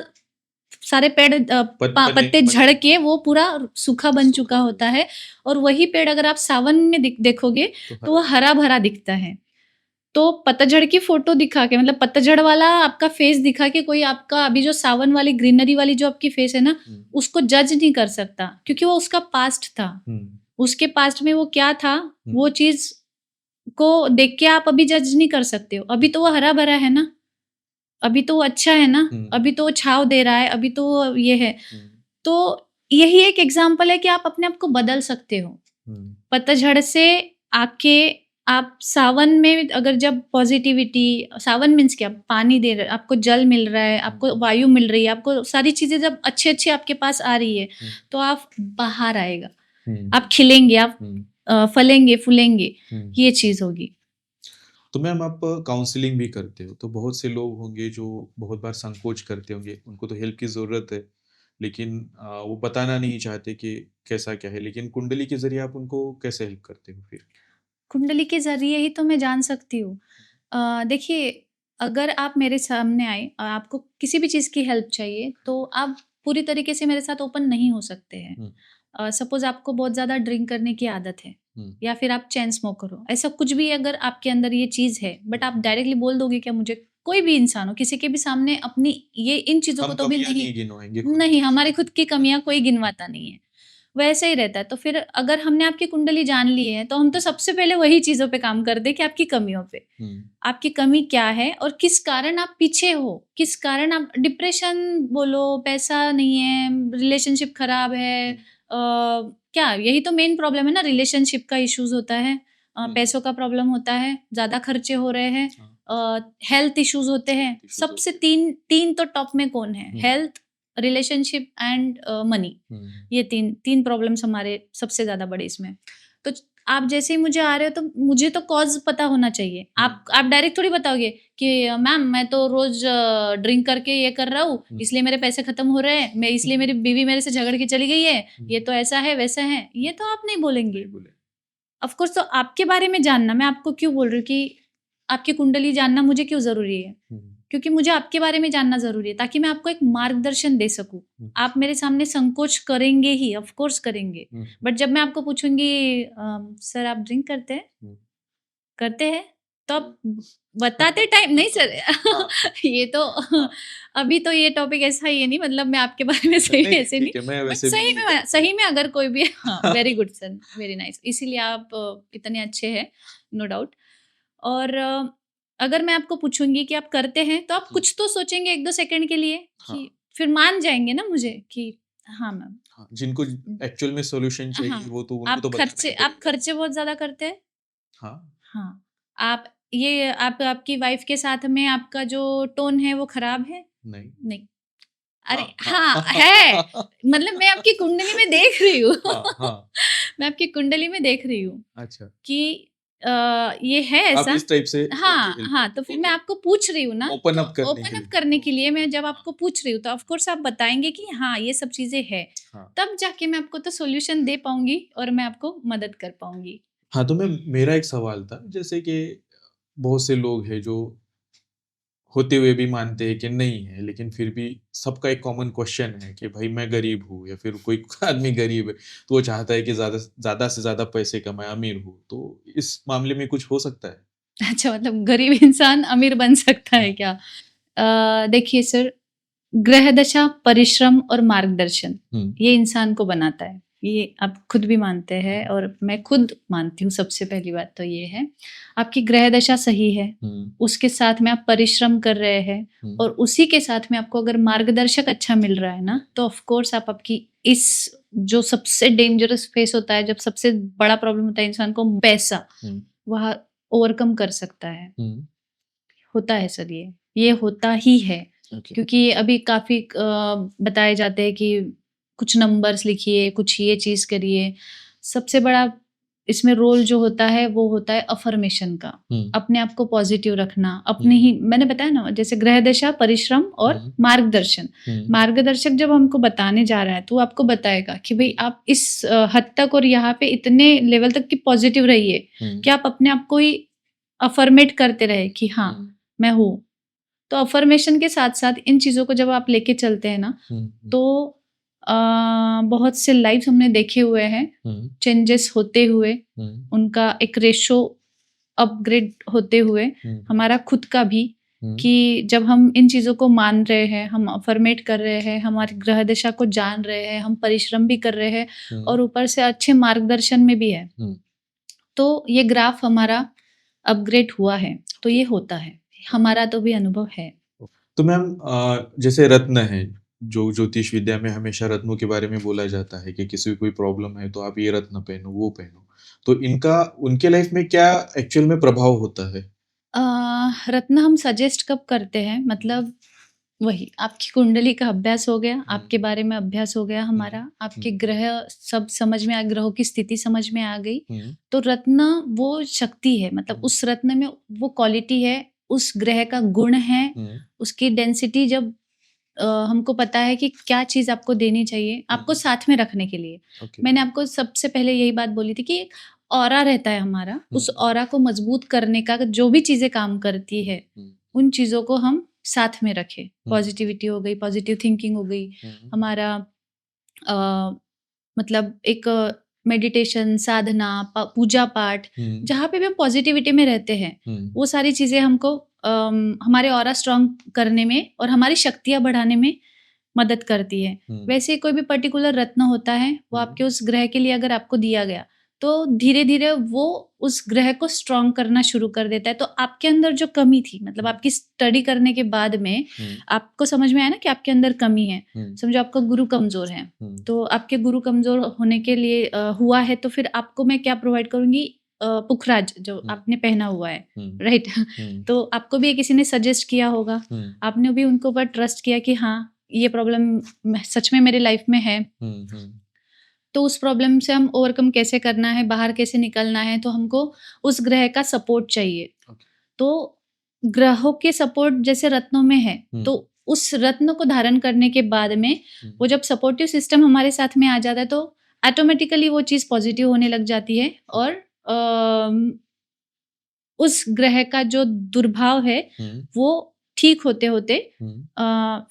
सारे पेड़ पत्ते झड़ के वो पूरा सूखा बन चुका होता है, और वही पेड़ अगर आप सावन में देखोगे तो वो हरा भरा दिखता है। तो पतझड़ की फोटो दिखा के मतलब पतझड़ वाला आपका फेस दिखा के कोई आपका अभी जो सावन वाली ग्रीनरी वाली जो आपकी फेस है ना, उसको जज नहीं कर सकता, क्योंकि वो उसका पास्ट था। उसके पास्ट में वो क्या था, वो चीज को देख के आप अभी जज नहीं कर सकते हो। अभी तो वो हरा भरा है ना, अभी तो वो अच्छा है ना, अभी तो वो छाव दे रहा है, अभी तो वो ये है। तो यही एक एग्जाम्पल है कि आप अपने आप को बदल सकते हो। पतझड़ से आके आप सावन में अगर जब पॉजिटिविटी, सावन मीन्स क्या, पानी दे रहा है आपको, जल मिल रहा है आपको, वायु मिल रही है आपको, सारी चीजें जब अच्छे अच्छे आपके पास आ रही है तो आप बाहर आएगा, आप खिलेंगे, आप फलेंगे फूलेंगे, ये चीज होगी। तो मैम आप काउंसलिंग भी करते हो, तो बहुत से लोग होंगे जो बहुत बार संकोच करते होंगे, उनको तो हेल्प की ज़रूरत है, लेकिन वो बताना नहीं चाहते कि कैसा क्या है, लेकिन कुंडली के ज़रिए आप उनको कैसे हेल्प करते हो फिर? कुंडली के ज़रिए ही तो मैं जान सकती हूँ। देखिए, अगर आप मेरे सामने आए और आपको किसी भी चीज़ की हेल्प चाहिए, तो आप पूरी तरीके से मेरे साथ ओपन नहीं हो सकते हैं। सपोज़ आपको बहुत ज़्यादा ड्रिंक करने की आदत है, या फिर आप चेन स्मोकर हो, ऐसा कुछ भी अगर आपके अंदर ये चीज़ है, बट आप डायरेक्टली बोल दोगे क्या मुझे? कोई भी इंसान हो, किसी के भी सामने अपनी ये इन चीज़ों को हम तो भी कमियां नहीं, नहीं गिनवाएंगे खुद नहीं, की। हमारी खुद की कमियाँ कोई गिनवाता नहीं है। वैसे ही रहता है। तो फिर अगर हमने आपकी कुंडली जान ली है, तो हम तो सबसे पहले वही चीज़ों पे काम करते हैं कि आपकी कमियों पे। आपकी कमी क्या है और किस कारण आप पीछे हो? किस कारण आप डिप्रेशन बोलो, पैसा नहीं है, रिलेशनशिप खराब है, क्या यही तो मेन प्रॉब्लम है ना, रिलेशनशिप का इश्यूज़ होता है, पैसों का प्रॉब्लम होता है, ज़्यादा खर्चे हो रहे हैं, हेल्थ इश्यूज़ होते हैं। सबसे 3 तो टॉप में कौन है? Health, relationship and money. ये 3 प्रॉब्लम्स हमारे सबसे ज़्यादा बड़े इसमें। तो आप जैसे ही मुझे आ रहे हो तो मुझे तो कॉज़ पता होना चाहिए। आप डायरेक्ट थोड़ी बताओगे कि मैम मैं तो रोज़ ड्रिंक करके ये कर रहा हूँ, इसलिए मेरे पैसे खत्म हो रहे हैं, इसलिए मेरी बीवी मेरे से झगड़ के चली गई है, ये तो ऐसा है, वैसा है। ये तो आप नहीं बोलेंगे। ऑफ कोर्स, तो आपके बारे में जानना, मैं आपको क्यों बोल रही हूँ कि आपकी कुंडली जानना मुझे क्यों ज़रूरी है? क्योंकि मुझे आपके बारे में जानना ज़रूरी है, ताकि मैं आपको एक मार्गदर्शन दे सकूँ। आप मेरे सामने संकोच करेंगे ही, ऑफ कोर्स करेंगे। बट जब मैं आपको पूछूँगी सर आप ड्रिंक करते हैं? करते हैं? तो आप बताते टाइम नहीं सर ये तो अभी तो ये टॉपिक ऐसा ही है नहीं, मतलब मैं आपके बारे में सही नहीं, ऐसे ठीक नहीं, है, मैं बट वैसे भी नहीं जानता। सही में अगर कोई भी हाँ, very good sir, very nice. इसीलिए आप इतने अच्छे हैं, नो डाउट। और अगर मैं आपको पूछूँगी कि आप करते हैं, तो आप कुछ तो सोचेंगे 1-2 सेकंड के लिए हाँ। कि फिर मान जाएँगे ना मुझे कि हाँ मैम। हाँ, जिनको एक्चुअल में सॉल्यूशन चाहिए हाँ, वो तो उनको तो बताना ही आप पड़ेगा। खर्चे बहुत ज़्यादा करते हैं? हाँ। हाँ, आप आपकी वाइफ़ के साथ में आपका जो टोन है वो खराब है? नहीं। नहीं। अरे हाँ, हाँ, हाँ। है। मतलब मैं आपकी कुंडली में देख रही हूँ। हाँ, हाँ। मैं आपकी कुंडली में देख रही हूँ अच्छा। कि ये है आप ऐसा। इस टाइप से मुझे हाँ, हेल्प हाँ, करते तो हो, फिर ठीक मैं है। आपको पूछ रही हूँ ना, ओपन तो अप करने के ओपन अप लिए। करने के लिए मैं जब हाँ, आपको पूछ रही हूँ, तो ऑफ कोर्स आप बताएँगे कि हाँ, ये सब चीज़ें हैं। हाँ। तब जाके मैं आपको तो सॉल्यूशन दे पाऊँगी और मैं आपको मदद कर पाऊँगी। हाँ, तो मैम मेरा एक सवाल था, जैसे कि बहुत से लोग हैं जो होते हुए भी मानते हैं कि नहीं है, लेकिन फिर भी सबका एक कॉमन क्वेश्चन है कि भाई मैं गरीब हूँ, या फिर कोई आदमी गरीब है, तो वो चाहता है कि ज़्यादा से ज़्यादा पैसे कमाए, अमीर हो। तो इस मामले में कुछ हो सकता है? अच्छा, मतलब गरीब इंसान अमीर बन सकता है क्या? देखिए सर, ग्रह दशा, परिश्रम और मार्गदर्शन, हुँ। ये इंसान को बनाता है। ये आप खुद भी मानते हैं और मैं खुद मानती हूँ। सबसे पहली बात तो ये है, आपकी ग्रह दशा सही है, हुँ। उसके साथ में आप परिश्रम कर रहे हैं, हुँ। और उसी के साथ में आपको अगर मार्गदर्शक अच्छा मिल रहा है ना, तो ऑफ कोर्स आप आपकी इस जो सबसे डेंजरस फेस होता है, जब सबसे बड़ा प्रॉब्लम होता है इंसान को पैसा, हुँ। वह ओवरकम कर सकता है। हुँ। होता है सर, ये होता ही है। ओके। क्योंकि अभी काफ़ी बताए जाते हैं कि कुछ नंबर्स लिखिए, कुछ ये चीज़ करिए। सबसे बड़ा इसमें रोल जो होता है वो होता है अफर्मेशन का। हम्म, अपने आप को पॉजिटिव रखना, अपने ही मैंने बताया ना, जैसे ग्रह दशा, परिश्रम और हम्म, मार्गदर्शन। मार्गदर्शक जब हमको बताने जा रहा है तो वो आपको बताएगा कि भाई आप इस हद तक और यहाँ पे इतने लेवल तक की पॉजिटिव रहिए कि आप अपने आप को ही अफर्मेट करते रहे कि हाँ मैं हूँ। तो अफर्मेशन के साथ साथ इन चीज़ों को जब आप लेके चलते हैं ना, तो बहुत से लाइव्स हमने देखे हुए हैं चेंजेस होते हुए, उनका एक रेशो अपग्रेड होते हुए, हमारा खुद का भी, कि जब हम इन चीज़ों को मान रहे हैं, हम अफर्मेट कर रहे हैं, हमारी ग्रह दिशा को जान रहे हैं, हम परिश्रम भी कर रहे हैं और ऊपर से अच्छे मार्गदर्शन में भी है, तो ये ग्राफ हमारा अपग्रेड हुआ है। तो ये होता है, हमारा तो भी अनुभव है। तो मैम जैसे रत्न है, जो ज्योतिष विद्या में हमेशा रत्नों के बारे में बोला जाता है कि किसी को कोई प्रॉब्लम है तो आप ये रत्न पहनो, वो पहनो, तो इनका उनके लाइफ में क्या एक्चुअल में प्रभाव होता है? रत्न हम सजेस्ट कब करते हैं, मतलब वही आपकी कुंडली का अभ्यास हो गया, आपके बारे में अभ्यास हो गया हमारा, आपके ग्रह सब समझ में आ, ग्रहों की स्थिति समझ में आ गई, तो रत्न वो शक्ति है, मतलब उस रत्न में वो क्वालिटी है, उस ग्रह का गुण है, उसकी डेंसिटी जब हमको पता है कि क्या चीज़ आपको देनी चाहिए, आपको साथ में रखने के लिए। ओके। मैंने आपको सबसे पहले यही बात बोली थी कि एक ऑरा रहता है हमारा, उस ऑरा को मजबूत करने का जो भी चीज़ें काम करती है, उन चीज़ों को हम साथ में रखें। पॉजिटिविटी हो गई, पॉजिटिव थिंकिंग हो गई, हमारा मतलब एक मेडिटेशन, साधना, पूजा पाठ, जहाँ पे भी हम पॉजिटिविटी में रहते हैं, वो सारी चीज़ें हमको हमारे ऑरा स्ट्रॉन्ग करने में और हमारी शक्तियाँ बढ़ाने में मदद करती है। वैसे कोई भी पर्टिकुलर रत्न होता है, वो आपके उस ग्रह के लिए अगर आपको दिया गया, तो धीरे-धीरे वो उस ग्रह को स्ट्रॉन्ग करना शुरू कर देता है। तो आपके अंदर जो कमी थी, मतलब आपकी स्टडी करने के बाद में आपको समझ में आया ना कि आपके अंदर कमी है। समझो आपका गुरु कमज़ोर है, तो आपके गुरु कमज़ोर होने के लिए हुआ है, तो फिर आपको मैं क्या प्रोवाइड करूँगी, पुखराज जो आपने पहना हुआ है, राइट? तो आपको भी किसी ने सजेस्ट किया होगा, आपने भी उनके ऊपर ट्रस्ट किया कि हाँ, ये प्रॉब्लम सच में मेरे लाइफ में है, तो उस प्रॉब्लम से हम ओवरकम कैसे करना है, बाहर कैसे निकलना है, तो हमको उस ग्रह का सपोर्ट चाहिए। तो ग्रहों के सपोर्ट जैसे रत्नों में है, तो उस रत्न को धारण करने के बाद में वो जब सपोर्टिव सिस्टम हमारे साथ में आ जाता है, तो ऑटोमेटिकली वो चीज़ पॉजिटिव होने लग जाती है और उस ग्रह का जो दुर्भाव है वो ठीक होते-होते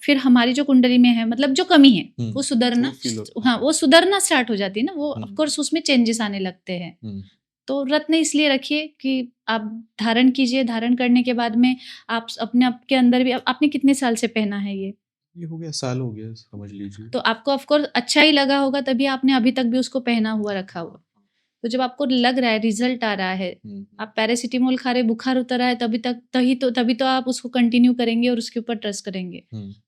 फिर हमारी जो कुंडली में है, मतलब जो कमी है, वो सुधरना, हाँ, वो सुधरना स्टार्ट हो जाती है ना, वो ऑफ कोर्स उसमें चेंजेस आने लगते हैं। तो रत्न इसलिए रखिए कि आप धारण कीजिए, धारण करने के बाद में आप अपने आप के अंदर भी, आपने कितने साल से पहना है ये? ये हो गया, साल हो गया समझ लीजिए। तो आपको ऑफ कोर्स अच्छा ही लगा होगा, तभी आपने अभी तक भी उसको पहना हुआ रखा हुआ। तो जब आपको लग रहा है, रिजल्ट आ रहा है, आप पैरासिटामोल खा रहे, बुखार उतर रहा है, तभी तो आप उसको कंटिन्यू करेंगे और उसके ऊपर ट्रस्ट करेंगे।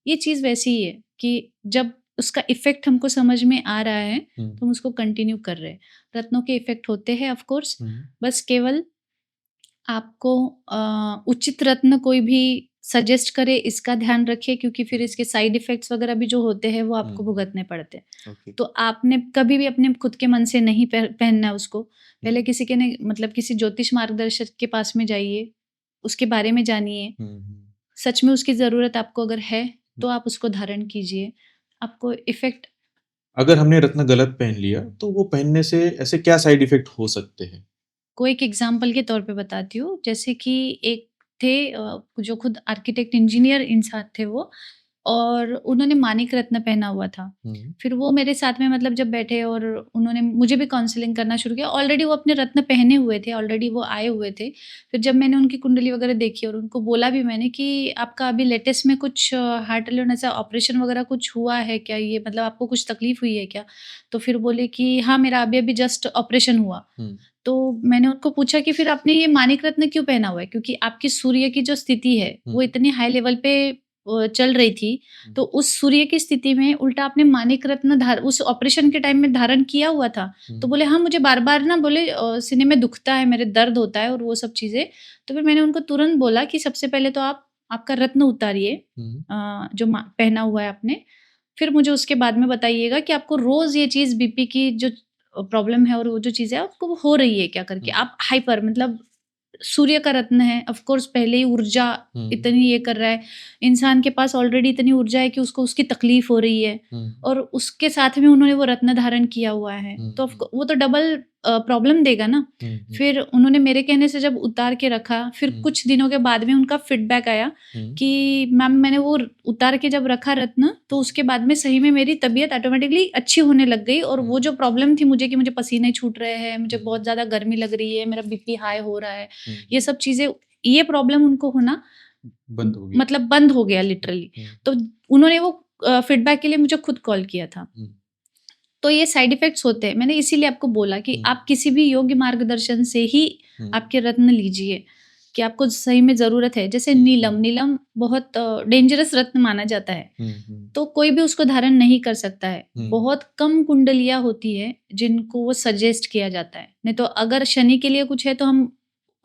ये चीज़ वैसी ही है कि जब उसका इफ़ेक्ट हमको समझ में आ रहा है, तो हम उसको कंटिन्यू कर रहे हैं। रत्नों के इफ़ेक्ट होते हैं ऑफ कोर्स, बस केवल आपको उचित रत्न कोई भी सजेस्ट करे, इसका ध्यान रखिए, क्योंकि फिर इसके साइड इफ़ेक्ट्स वगैरह भी जो होते हैं, वो आपको भुगतने पड़ते हैं। ओके। तो आपने कभी भी अपने खुद के मन से नहीं पहनना है उसको। पहले किसी के ने मतलब किसी ज्योतिष मार्गदर्शक के पास में जाइए, उसके बारे में जानिए। सच में उसकी ज़रूरत आपको अगर है, तो आप उसको धारण कीजिए। आपको इफ़ेक्ट, अगर हमने रत्न गलत पहन लिया, तो वो पहनने से ऐसे क्या साइड इफ़ेक्ट हो सकते हैं? को एक एग्जाम्पल के तौर पे बताती हूँ। जैसे कि एक थे जो खुद आर्किटेक्ट इंजीनियर इंसान थे वो, और उन्होंने मानिक रत्न पहना हुआ था। फिर वो मेरे साथ में मतलब जब बैठे और उन्होंने मुझे भी काउंसलिंग करना शुरू किया। ऑलरेडी वो अपने रत्न पहने हुए थे, ऑलरेडी वो आए हुए थे। फिर जब मैंने उनकी कुंडली वगैरह देखी और उनको बोला भी मैंने कि आपका अभी लेटेस्ट में कुछ हार्ट रिलेटेड ऐसा ऑपरेशन वगैरह कुछ हुआ है क्या, ये मतलब आपको कुछ तकलीफ हुई है क्या? तो फिर बोले कि हाँ, मेरा अभी जस्ट ऑपरेशन हुआ। तो मैंने उनको पूछा कि फिर आपने ये मानिक रत्न क्यों पहना हुआ है? क्योंकि आपकी सूर्य की जो स्थिति है, वो इतनी हाई लेवल पे चल रही थी, तो उस सूर्य की स्थिति में उल्टा आपने मानिक रत्न उस ऑपरेशन के टाइम में धारण किया हुआ था। तो बोले हाँ, मुझे बार-बार ना बोले सीने में दुखता है, मेरे दर्द होता है और वो सब चीज़ें। तो फिर मैंने उनको तुरंत बोला कि सबसे पहले तो आप आपका रत्न उतारिए, जो पहना हुआ है आपने। फिर मुझे उसके बाद में बताइएगा कि आपको रोज़ ये चीज़ बीपी की जो प्रॉब्लम है और वो जो चीज़ है आपको वो हो रही है क्या करके, आप हाइपर मतलब सूर्य का रत्न है, ऑफ कोर्स पहले ही ऊर्जा इतनी ये कर रहा है, इंसान के पास ऑलरेडी इतनी ऊर्जा है कि उसको उसकी तकलीफ हो रही है और उसके साथ में उन्होंने वो रत्न धारण किया हुआ है, तो वो तो डबल प्रॉब्लम देगा ना। फिर उन्होंने मेरे कहने से जब उतार के रखा, फिर कुछ दिनों के बाद में उनका फीडबैक आया कि मैम मैंने वो उतार के जब रखा रत्न, तो उसके बाद में सही में मेरी तबीयत ऑटोमेटिकली अच्छी होने लग गई और वो जो प्रॉब्लम थी मुझे कि मुझे पसीने छूट रहे हैं, मुझे बहुत ज़्यादा गर्मी लग रही है, मेरा बीपी हाई हो रहा है, ये सब चीज़ें, ये प्रॉब्लम उनको होना बंद हो गया, मतलब बंद हो गया लिटरली। तो उन्होंने वो फीडबैक के लिए मुझे खुद कॉल किया था। तो ये साइड इफेक्ट्स होते हैं, मैंने इसीलिए आपको बोला कि आप किसी भी योग्य मार्गदर्शन से ही आपके रत्न लीजिए कि आपको सही में ज़रूरत है। जैसे नीलम बहुत डेंजरस रत्न माना जाता है, तो कोई भी उसको धारण नहीं कर सकता है। बहुत कम कुंडलियाँ होती है जिनको वो सजेस्ट किया जाता है, नहीं तो अगर शनि के लिए कुछ है तो हम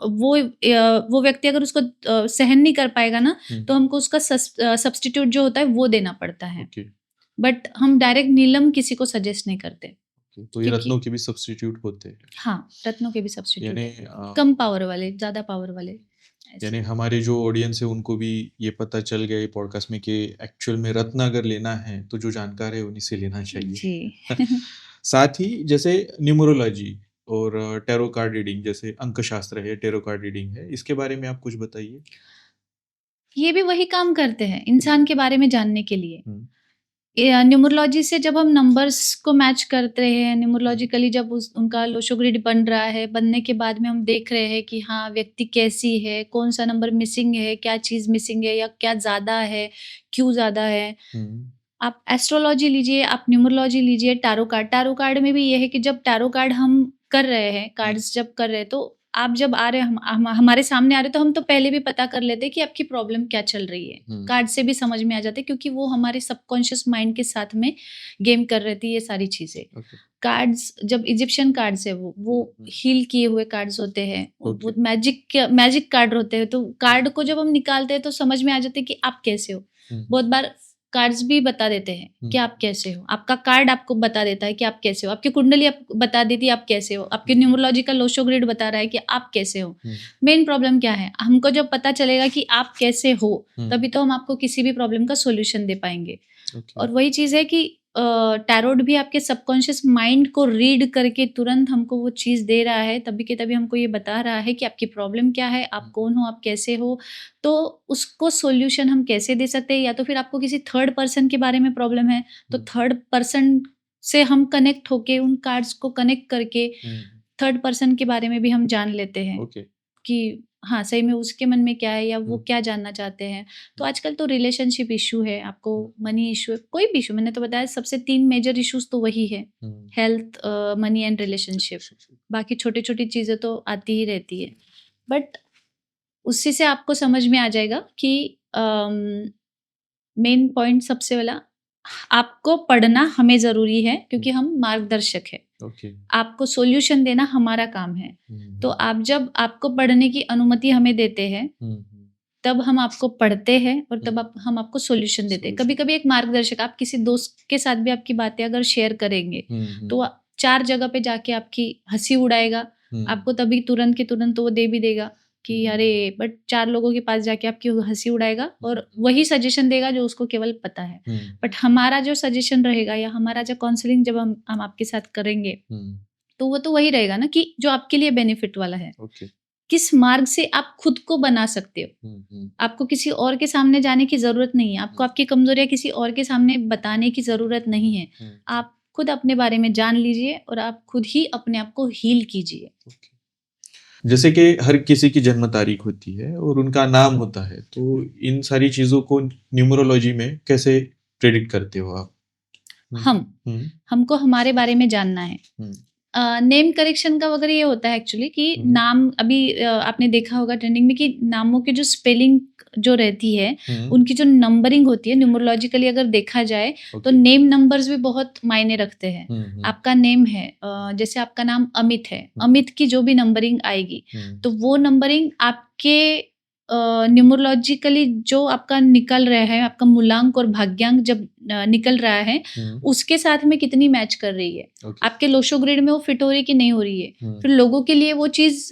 वो व्यक्ति अगर उसको सहन नहीं कर पाएगा ना, तो हमको उसका सब्स्टिट्यूट जो होता है वो देना पड़ता है। बट हम डायरेक्ट नीलम किसी को सजेस्ट नहीं करते। तो ये रत्नों के भी सब्स्टिट्यूट होते हैं? हाँ, रत्नों के भी सब्स्टिट्यूट यानी कम पावर वाले, ज़्यादा पावर वाले। यानी हमारे जो ऑडियंस है उनको भी ये पता चल गया ये पॉडकास्ट में कि एक्चुअल में रत्न अगर लेना है तो जो जानकार है उन्हीं से लेना चाहिए जी। साथ ही जैसे न्यूमरोलॉजी और टैरो कार्ड रीडिंग, जैसे अंकशास्त्र है, टैरो कार्ड रीडिंग है, इसके बारे में आप कुछ बताइए। ये भी वही काम करते हैं इंसान के बारे में जानने के लिए। न्यूमरोलॉजी से जब हम नंबर्स को मैच करते हैं, न्यूमरोलॉजिकली जब उनका लोशो ग्रिड बन रहा है, बनने के बाद में हम देख रहे हैं कि हाँ व्यक्ति कैसी है, कौन सा नंबर मिसिंग है, क्या चीज़ मिसिंग है या क्या ज़्यादा है, क्यों ज़्यादा है। आप एस्ट्रोलॉजी लीजिए, आप न्यूमरोलॉजी लीजिए, टैरो कार्ड में भी ये है कि जब टैरो कार्ड हम कर रहे हैं, कार्ड्स जब कर रहे हैं, तो आप जब आ रहे हैं हमारे सामने आ रहे, तो हम तो पहले भी पता कर लेते हैं कि आपकी प्रॉब्लम क्या चल रही है। कार्ड से भी समझ में आ जाते, क्योंकि वो हमारे सबकॉन्शियस माइंड के साथ में गेम कर रही थी ये सारी चीजें। कार्ड्स जब इजिप्शियन कार्ड्स है वो हील किए हुए कार्ड्स होते हैं, वो मैजिक कार्ड होते हैं। तो कार्ड को जब हम निकालते हैं तो समझ में आ जाते हैं कि आप कैसे हो। बहुत बार कार्ड्स भी बता देते हैं कि आप कैसे हो, आपका कार्ड आपको बता देता है कि आप कैसे हो, आपकी कुंडली आपको बता देती है आप कैसे हो, आपके न्यूमरोलॉजिकल लोशो ग्रिड बता रहा है कि आप कैसे हो। मेन प्रॉब्लम क्या है, हमको जब पता चलेगा कि आप कैसे हो तभी तो हम आपको किसी भी प्रॉब्लम का सॉल्यूशन दे पाएंगे। और वही चीज़ है कि टैरोट भी आपके सबकॉन्शियस माइंड को रीड करके तुरंत हमको वो चीज़ दे रहा है, तभी के तभी हमको ये बता रहा है कि आपकी प्रॉब्लम क्या है, आप कौन हो, आप कैसे हो। तो उसको सॉल्यूशन हम कैसे दे सकते हैं, या तो फिर आपको किसी थर्ड पर्सन के बारे में प्रॉब्लम है तो थर्ड पर्सन से हम कनेक्ट होके उन कार्ड्स को कनेक्ट करके थर्ड पर्सन के बारे में भी हम जान लेते हैं कि हाँ सही में उसके मन में क्या है या वो क्या जानना चाहते हैं। तो आजकल तो रिलेशनशिप इशू है, आपको मनी इशू है, कोई भी इशू, मैंने तो बताया सबसे 3 मेजर इश्यूज तो वही है, हेल्थ, मनी एंड रिलेशनशिप। बाकी छोटी छोटी चीज़ें तो आती ही रहती है, बट उसी से आपको समझ में आ जाएगा कि मेन पॉइंट सबसे वाला, आपको पढ़ना हमें ज़रूरी है क्योंकि हम मार्गदर्शक है। आपको सॉल्यूशन देना हमारा काम है। तो आप जब आपको पढ़ने की अनुमति हमें देते हैं तब हम आपको पढ़ते हैं और तब हम आपको सॉल्यूशन देते हैं। कभी कभी एक मार्गदर्शक, आप किसी दोस्त के साथ भी आपकी बातें अगर शेयर करेंगे तो 4 जगह पे जाके आपकी हंसी उड़ाएगा, आपको तभी तुरंत के तुरंत तो वो दे भी देगा कि अरे, बट 4 लोगों के पास जाके आपकी हंसी उड़ाएगा और वही सजेशन देगा जो उसको केवल पता है। बट हमारा जो सजेशन रहेगा या हमारा जो काउंसलिंग जब हम आपके साथ करेंगे तो वो तो वही रहेगा ना कि जो आपके लिए बेनिफिट वाला है। किस मार्ग से आप खुद को बना सकते हो। आपको किसी और के सामने जाने की जरूरत नहीं है, आपको आपकी कमजोरियां किसी और के सामने बताने की जरूरत नहीं है। आप खुद अपने बारे में जान लीजिए और आप खुद ही अपने आप को हील कीजिए। जैसे कि हर किसी की जन्म तारीख होती है और उनका नाम होता है, तो इन सारी चीजों को न्यूमरोलॉजी में कैसे प्रेडिक्ट करते हो आप? हमको हमारे बारे में जानना है। नेम करेक्शन का वगैरह ये होता है एक्चुअली कि नाम, अभी आपने देखा होगा ट्रेंडिंग में कि नामों की जो स्पेलिंग जो रहती है उनकी जो नंबरिंग होती है, न्यूमरोलॉजिकली अगर देखा जाए तो नेम नंबर्स भी बहुत मायने रखते हैं। आपका नेम है, जैसे आपका नाम अमित है, अमित की जो भी नंबरिंग आएगी तो वो नंबरिंग आपके न्यूमरोलॉजिकली जो आपका निकल रहा है, आपका मूलांक और भाग्यांक जब निकल रहा है, उसके साथ में कितनी मैच कर रही है, ओके। आपके लोशो ग्रिड में वो फिट हो रही है कि नहीं हो रही है। फिर लोगों के लिए वो चीज़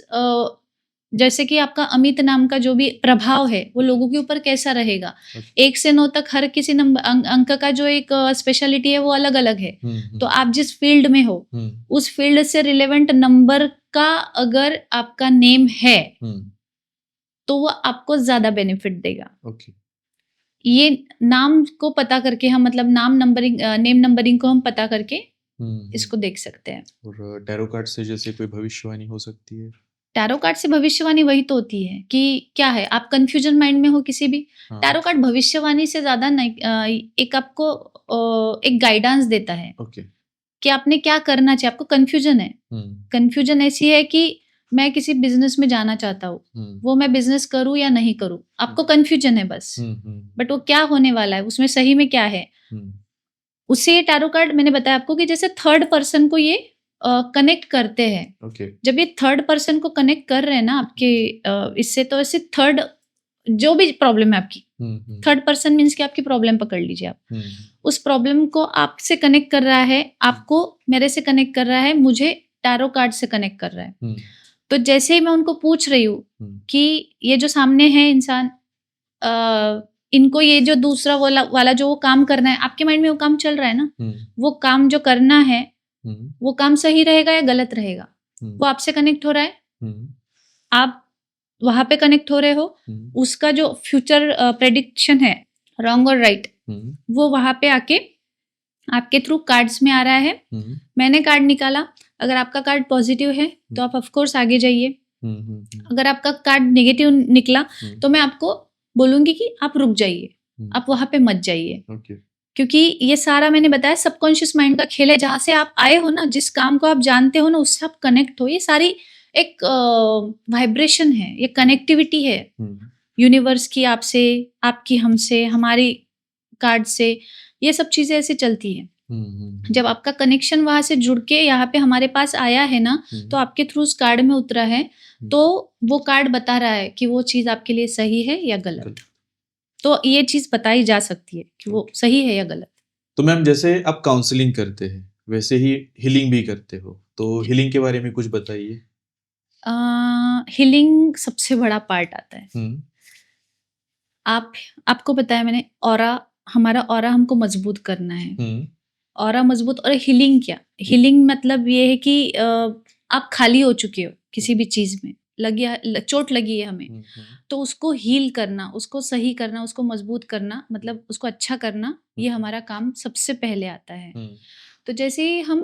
जैसे कि आपका अमित नाम का जो भी प्रभाव है वो लोगों के ऊपर कैसा रहेगा। 1 से 9 तक हर किसी अंक का जो एक स्पेशलिटी है वो अलग अलग है। तो आप जिस फील्ड में हो उस फील्ड से रिलेवेंट नंबर का अगर आपका नेम है तो वो आपको ज्यादा बेनिफिट देगा। ओके। ये नाम को पता करके हम मतलब नेम नंबरिंग को हम पता करके इसको देख सकते हैं। और टैरो कार्ड से जैसे कोई भविष्यवाणी हो सकती है? टैरो कार्ड से भविष्यवाणी वही तो होती है कि क्या है, आप कंफ्यूजन माइंड में हो किसी भी, हाँ। टैरो कार्ड भविष्यवाणी से ज्यादा नहीं, एक आपको एक गाइडेंस देता है ओके। कि आपने क्या करना चाहिए। आपको कंफ्यूजन है, कंफ्यूजन ऐसी है कि मैं किसी बिजनेस में जाना चाहता हूँ, वो मैं बिजनेस करूँ या नहीं करूँ, आपको कंफ्यूजन है बस, बट वो क्या होने वाला है, उसमें सही में क्या है। उससे ये टैरो कार्ड मैंने बताया आपको कि जैसे थर्ड पर्सन को ये कनेक्ट करते हैं। ओके। जब ये थर्ड पर्सन को कनेक्ट कर रहे हैं ना आपके इससे, तो ऐसे थर्ड जो भी प्रॉब्लम है आपकी, थर्ड पर्सन मीन्स कि आपकी प्रॉब्लम पकड़ लीजिए आप, उस प्रॉब्लम को आपसे कनेक्ट कर रहा है, आपको मेरे से कनेक्ट कर रहा है, मुझे टैरो कार्ड से कनेक्ट कर रहा है। तो जैसे ही मैं उनको पूछ रही हूँ कि ये जो सामने है इंसान, इनको ये जो दूसरा वाला जो वो काम करना है, आपके माइंड में वो काम चल रहा है ना, वो काम जो करना है वो काम सही रहेगा या गलत रहेगा, वो आपसे कनेक्ट हो रहा है, आप वहां पे कनेक्ट हो रहे हो, उसका जो फ्यूचर प्रेडिक्शन है रॉन्ग और राइट वो वहां पे आके आपके थ्रू कार्ड्स में आ रहा है। मैंने कार्ड निकाला, अगर आपका कार्ड पॉजिटिव है तो आप ऑफ कोर्स आगे जाइए, अगर आपका कार्ड नेगेटिव निकला तो मैं आपको बोलूंगी कि आप रुक जाइए, आप वहां पे मत जाइए। क्योंकि ये सारा मैंने बताया सबकॉन्शियस माइंड का खेल है, जहां से आप आए हो ना, जिस काम को आप जानते हो ना, उससे आप कनेक्ट हो। ये सारी एक वाइब्रेशन है, ये कनेक्टिविटी है यूनिवर्स की आपसे, आपकी हमसे, हमारी कार्ड से, ये सब चीजें ऐसे चलती है। जब आपका कनेक्शन वहां से जुड़ के यहाँ पे हमारे पास आया है ना, तो आपके थ्रू उस कार्ड में उतरा है, तो वो कार्ड बता रहा है कि वो चीज आपके लिए सही है या गलत। तो ये चीज बताई जा सकती है कि वो सही है या गलत। तो मैम जैसे आप काउंसलिंग करते हैं वैसे ही हीलिंग भी करते हो, तो हीलिंग के बारे में कुछ बताइए। हीलिंग सबसे बड़ा पार्ट आता है। आपको बताया मैंने, ऑरा, हमारा ऑरा हमको मजबूत करना है, ऑरा मजबूत। और हीलिंग क्या, हीलिंग मतलब ये है कि आप खाली हो चुके हो किसी भी चीज में, चोट लगी है हमें, तो उसको हील करना, उसको सही करना, उसको मजबूत करना, मतलब उसको अच्छा करना, ये हमारा काम सबसे पहले आता है। तो जैसे ही हम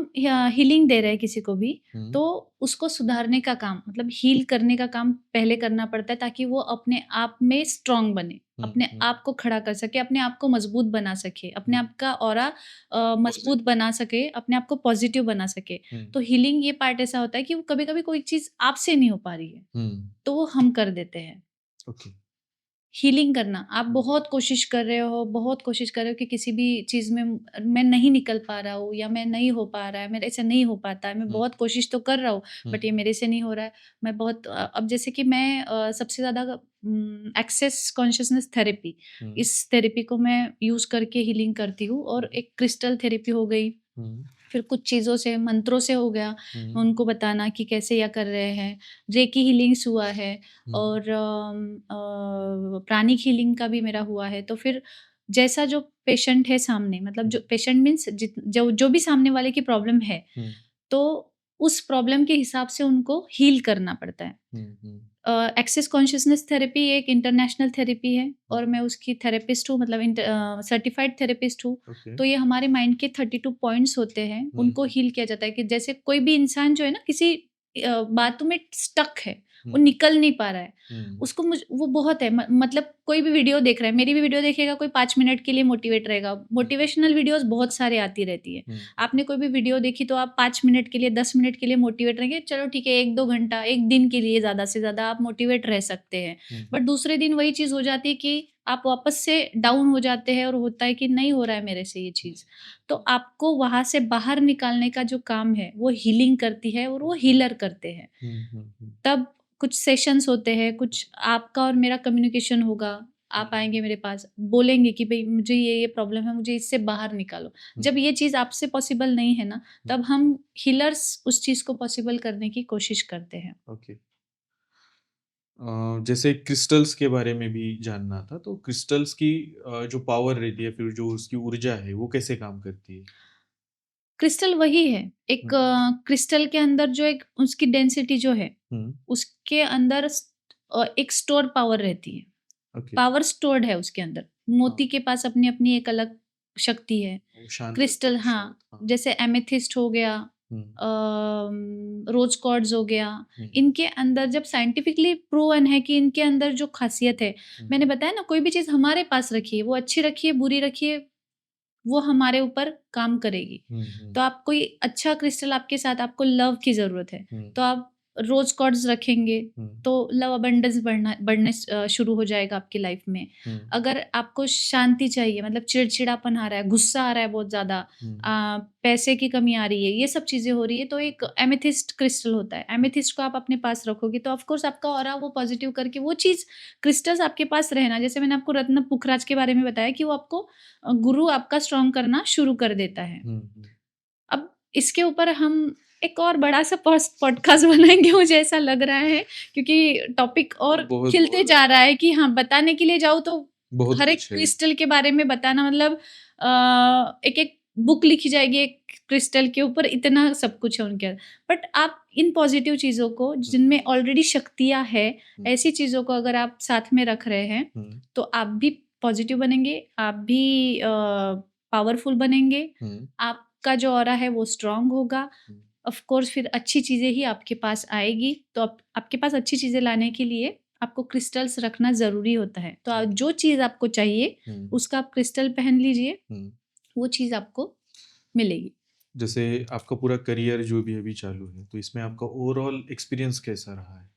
हीलिंग दे रहे हैं किसी को भी, तो उसको सुधारने का काम, मतलब हील करने का काम पहले करना पड़ता है, ताकि वो अपने आप में स्ट्रांग बने, अपने आप को खड़ा कर सके, अपने आप को मजबूत बना सके, अपने आप का ऑरा मजबूत बना सके, अपने आप को पॉजिटिव बना सके। तो हीलिंग ये पार्ट ऐसा होता है कि वो कभी कभी कोई चीज आपसे नहीं हो पा रही है तो वो हम कर देते हैं। हीलिंग करना, आप बहुत कोशिश कर रहे हो, बहुत कोशिश कर रहे हो कि किसी भी चीज़ में मैं नहीं निकल पा रहा हूँ, या मैं नहीं हो पा रहा है, मेरे से नहीं हो पाता है, मैं बहुत कोशिश तो कर रहा हूँ बट ये मेरे से नहीं हो रहा है। मैं बहुत अब जैसे कि मैं सबसे ज़्यादा एक्सेस कॉन्शियसनेस थेरेपी, इस थेरेपी को मैं यूज़ करके हीलिंग करती हूँ। और एक क्रिस्टल थेरेपी हो गई, फिर कुछ चीज़ों से, मंत्रों से हो गया, उनको बताना कि कैसे यह कर रहे हैं। रेकी हीलिंग्स हुआ है, और प्राणिक हीलिंग का भी मेरा हुआ है। तो फिर जैसा जो पेशेंट है सामने, मतलब जो पेशेंट मीन्स जो भी सामने वाले की प्रॉब्लम है, तो उस प्रॉब्लम के हिसाब से उनको हील करना पड़ता है। एक्सेस कॉन्शियसनेस थेरेपी एक इंटरनेशनल थेरेपी है, और मैं उसकी थेरेपिस्ट हूँ, मतलब सर्टिफाइड थेरेपिस्ट हूँ। तो ये हमारे माइंड के 32 पॉइंट्स होते हैं, उनको हील किया जाता है। कि जैसे कोई भी इंसान जो है ना, किसी बातों में स्टक है, वो निकल नहीं पा रहा है, उसको वो बहुत है, मतलब कोई भी वीडियो देख रहा है, मेरी भी वीडियो देखेगा, कोई 5 मिनट के लिए मोटिवेट रहेगा। मोटिवेशनल वीडियोस बहुत सारे आती रहती है, आपने कोई भी वीडियो देखी तो आप 5 मिनट के लिए, 10 मिनट के लिए मोटिवेट रहेंगे, चलो ठीक है, 1-2 घंटा, एक दिन के लिए ज़्यादा से ज़्यादा आप मोटिवेट रह सकते हैं। बट दूसरे दिन वही चीज़ हो जाती है कि आप वापस से डाउन हो जाते हैं, और होता है कि नहीं हो रहा है मेरे से ये चीज़। तो आपको वहाँ से बाहर निकालने का जो काम है वो हीलिंग करती है, और वो हीलर करते हैं। तब कुछ सेशंस होते हैं, कुछ आपका और मेरा कम्युनिकेशन होगा। आप आएँगे मेरे पास, बोलेंगे कि भई मुझे ये प्रॉब्लम है, मुझे इससे बाहर निकालो। जब ये चीज़ आपसे पॉसिबल नहीं है ना, तब हम हीलर्स उस चीज़ को पॉसिबल करने की कोशिश करते हैं। ओके। जैसे क्रिस्टल्स के बारे में भी जानना था, तो क्रिस्टल्स की जो पावर रहती है, फिर जो उसकी ऊर्जा है, वो कैसे काम करती है? क्रिस्टल वही है, एक हुँ, क्रिस्टल के अंदर जो एक उसकी डेंसिटी जो है, हुँ, उसके अंदर एक स्टोर पावर रहती है। ओके। पावर स्टोर्ड है उसके अंदर। हाँ, मोती के पास अपनी-अपनी एक अलग शक्ति है। वो शांत रखता क्रिस्टल है शायद। हाँ, हाँ, जैसे एमेथिस्ट हो गया, हुँ, रोज़ क्वार्ट्ज़ हो गया, हुँ, इनके अंदर जब साइंटिफिकली प्रूवन है कि इनके अंदर जो ख़ासियत है, हुँ, मैंने बताया ना कोई भी चीज़ हमारे पास रखिए, वो अच्छी रखिए, बुरी रखिए, वो हमारे ऊपर काम करेगी। हुँ, हुँ, तो आप कोई अच्छा क्रिस्टल आपके साथ आपको लव की ज़रूरत है, हुँ, तो आप रोज़ क्वार्ट्ज़ रखेंगे, हुँ, तो लव अबंडेंस बढ़ने शुरू हो जाएगा आपकी लाइफ़ में। हुँ, अगर आपको शांति चाहिए मतलब चिड़चिड़ापन आ रहा है, गुस्सा आ रहा है बहुत ज़्यादा हुँ, पैसे की कमी आ रही है, ये सब चीज़ें हो रही है, तो एक एमेथिस्ट क्रिस्टल होता है। एमेथिस्ट को आप अपने पास रखोगे, तो ऑफ़ कोर्स आपका ऑरा वो पॉज़िटिव करके वो चीज़ क्रिस्टल्स आपके पास रहना जैसे मैंने आपको रत्न पुखराज के बारे में बताया कि वो आपको गुरु आपका स्ट्रॉन्ग करना शुरू कर देता है। हुँ, हुँ। अब इसके ऊपर हम एक और बड़ा-सा पॉडकास्ट बनाएँगे मुझे ऐसा लग रहा है क्योंकि टॉपिक और बहुत, खिलते बहुत जा ज़्यादा, रहा है कि हाँ, बताने के लिए जाऊँ तो बहुत हर एक कुछ है। क्रिस्टल के बारे में बताना मतलब एक-एक बुक लिखी जाएगी एक क्रिस्टल के ऊपर इतना सब कुछ है उनके अंदर। बट आप इन पॉज़िटिव चीज़ों को हुँ, जिनमें ऑलरेडी शक्तियाँ हैं, हुँ, ऐसी चीज़ों को अगर आप साथ में रख रहे हैं, हुँ, तो आप भी पॉज़िटिव बनेंगे, आप भी पावरफुल बनेंगे, हुँ, आपका जो ऑरा है वो स्ट्रॉन्ग होगा। हुँ, ऑफ कोर्स फिर अच्छी चीज़ें ही आपके पास आएगी। तो आप आपके पास अच्छी चीज़ें लाने के लिए आपको क्रिस्टल्स रखना ज़रूरी होता है। तो हुँ, जो चीज़ आपको चाहिए हुँ, उसका आप क्रिस्टल पहन लीजिए, हुँ। वो चीज़ आपको मिलेगी। जैसे आपका पूरा करियर जो भी अभी चालू है, तो इसमें आपका ओवरऑल एक्सपीरियंस कैसा रहा है?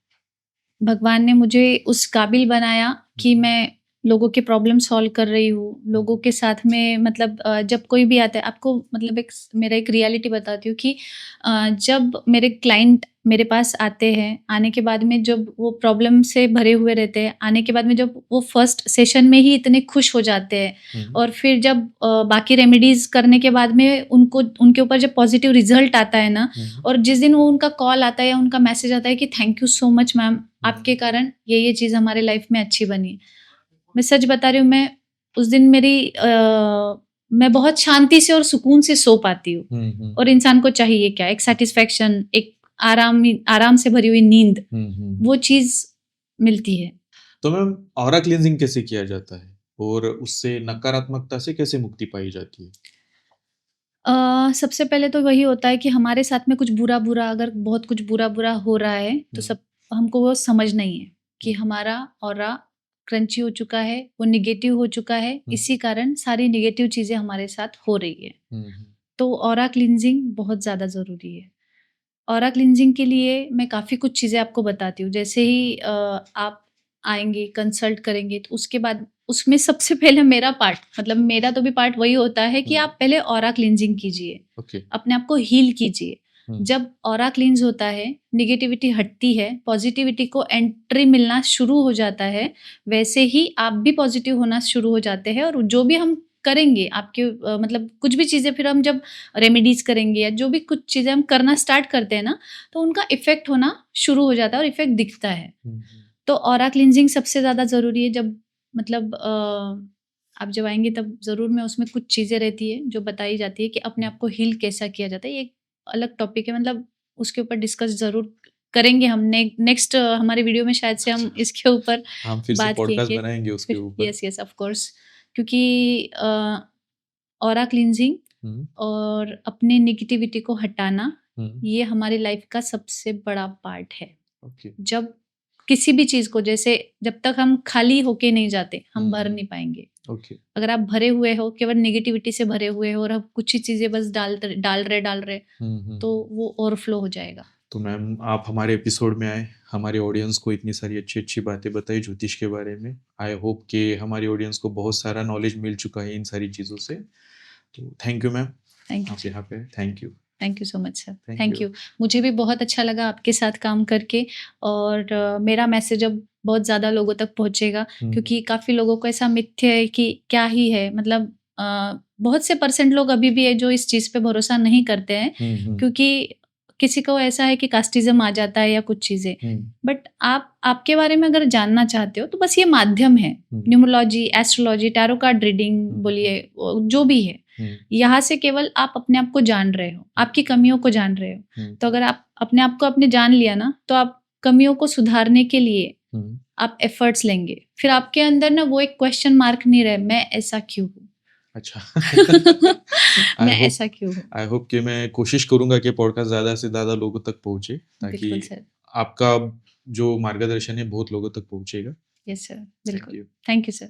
भगवान ने मुझे उस काबिल बनाया हुँ, कि मैं लोगों के प्रॉब्लम सॉल्व कर रही हूँ। हुँ, लोगों के साथ में मतलब जब कोई भी आता है आपको मतलब मेरा एक रियलिटी बताती हूँ कि जब मेरे क्लाइंट मेरे पास आते हैं, आने के बाद में जब वो प्रॉब्लम से भरे हुए रहते हैं, आने के बाद में जब वो फर्स्ट सेशन में ही इतने खुश हो जाते हैं हुँ, और फिर जब बाकी रेमेडीज़ करने के बाद में उनको उनके ऊपर जब पॉज़िटिव रिज़ल्ट आता है ना हुँ, और जिस दिन वो उनका कॉल आता है या उनका मैसेज आता है कि thank you so much ma'am हुँ, आपके कारण ये चीज़ हमारे लाइफ में अच्छी बनी। मैं सच बता रही हूँ मैं उस दिन मैं बहुत शांति से और सुकून से सो पाती हूँ। हुँ, हुँ, और इंसान को चाहिए क्या? एक सैटिस्फैक्शन, एक आराम से भरी हुई नींद, हुँ, हुँ। वो चीज़ मिलती है। तो मैम ऑरा क्लींजिंग कैसे किया जाता है? और उससे नकारात्मकता से कैसे मुक्ति पाई जाती है? सबसे पहले तो वही होता है कि हमारे साथ में कुछ बुरा-बुरा अगर बहुत कुछ बुरा-बुरा हो रहा है, तो हुँ, सब हमको वो समझ नहीं है कि हुँ, हमारा ऑरा क्रंची हो चुका है, वो नेगेटिव हो चुका है, हुँ, इसी कारण सारी नेगेटिव चीज़ें हमारे साथ हो रही है। हुँ, हुँ, तो ऑरा क्लींजिंग बहुत ज़्यादा ज़रूरी है। ऑरा क्लींजिंग के लिए मैं काफ़ी कुछ चीज़ें आपको बताती हूँ। जैसे ही आप आएँगे, कंसल्ट करेंगे, तो उसके बाद उसमें सबसे पहले मेरा पार्ट मतलब मेरा तो भी पार्ट वही होता है कि हुँ, आप पहले ऑरा क्लींजिंग कीजिए। ओके। अपने आप को हील कीजिए। हुँ, जब ऑरा क्लींस होता है, नेगेटिविटी हटती है, पॉज़िटिविटी को एंट्री मिलना शुरू हो जाता है, वैसे ही आप भी पॉज़िटिव होना शुरू हो जाते हैं और जो भी हम करेंगे आपके मतलब कुछ भी चीज़ें फिर हम जब रेमेडीज़ करेंगे या जो भी कुछ चीज़ें हम करना स्टार्ट करते हैं ना, तो उनका इफ़ेक्ट होना शुरू हो जाता है और इफ़ेक्ट दिखता है। हुँ, हुँ, तो ऑरा क्लींजिंग सबसे ज़्यादा ज़रूरी है जब मतलब आप जब आएँगे तब ज़रूर मैं उसमें कुछ चीज़ें रहती है जो बताई जाती है कि अपने हुँ। आप को हील कैसा किया जाता है। ये एक अलग टॉपिक है मतलब उसके ऊपर डिस्कस ज़रूर करेंगे हम नेक्स्ट हमारे वीडियो में शायद से हम अच्छा, इसके ऊपर हम फिर से बात पॉडकास्ट किएँगे। बनाएँगे उसके फिर ऊपर। यस, यस ऑफ कोर्स क्योंकि ऑरा क्लींजिंग हुँ, और अपने नेगेटिविटी को हटाना, हुँ, ये हमारी लाइफ़ का सबसे बड़ा पार्ट है। ओके। जब किसी भी चीज़ को जैसे जब तक हम खाली होके नहीं जाते, हम हुँ, भर हुँ, नहीं पाएँगे। ओके। अगर आप भरे हुए हो, केवल नेगेटिविटी से भरे हुए हो और आप कुछ ही चीज़ें बस डाल रहे, हुँ, हुँ, तो हुँ। वो ओवरफ्लो हो जाएगा। तो मैम आप हमारे एपिसोड में आए, हमारे ऑडियंस को इतनी सारी अच्छी-अच्छी बातें बताई ज्योतिष के बारे में। आई होप कि हमारी ऑडियंस को बहुत सारा नॉलेज मिल चुका है इन सारी चीज़ों से। तो thank you ma'am, thank you आप जी। यहाँ पे thank you. Thank you so much sir, Thank thank you. You. मुझे भी बहुत अच्छा लगा आपके साथ काम करके, और मेरा मैसेज अब बहुत ज़्यादा लोगों तक पहुँचेगा, क्योंकि काफ़ी लोगों को ऐसा मिथ्य है कि क्या ही है, मतलब बहुत से परसेंट लोग अभी भी है जो इस चीज़ पे भरोसा नहीं करते हैं, क्योंकि किसी को ऐसा है कि कास्टिज़्म आ जाता है या कुछ चीज़ें। बट आप आपके बारे में अगर जानना चाहते हो तो बस ये माध्यम है, numerology, astrology, tarot card reading बोलिए, जो भी है, यहाँ से केवल आप अपने आप को जान रहे हो, आपकी कमियों को जान रहे हो। तो अगर आप अपने आप को आपने जान लिया ना, तो आप कमियों को सुधारने के लिए आप एफर्ट्स लेंगे, फिर आपके अंदर ना वो एक क्वेश्चन मार्क नहीं रहे, मैं ऐसा क्यों हूँ। अच्छा। मैं आई होप ऐसा क्यों हूँ। आई होप कि मैं कोशिश करूंगा कि पॉडकास्ट ज़्यादा से ज़्यादा लोगों तक पहुंचे, बिल्कुल ताकि सर। आपका जो मार्गदर्शन है बहुत लोगों तक पहुंचेगा। यस सर, थैंक बिल्कुल। यू। Thank you sir.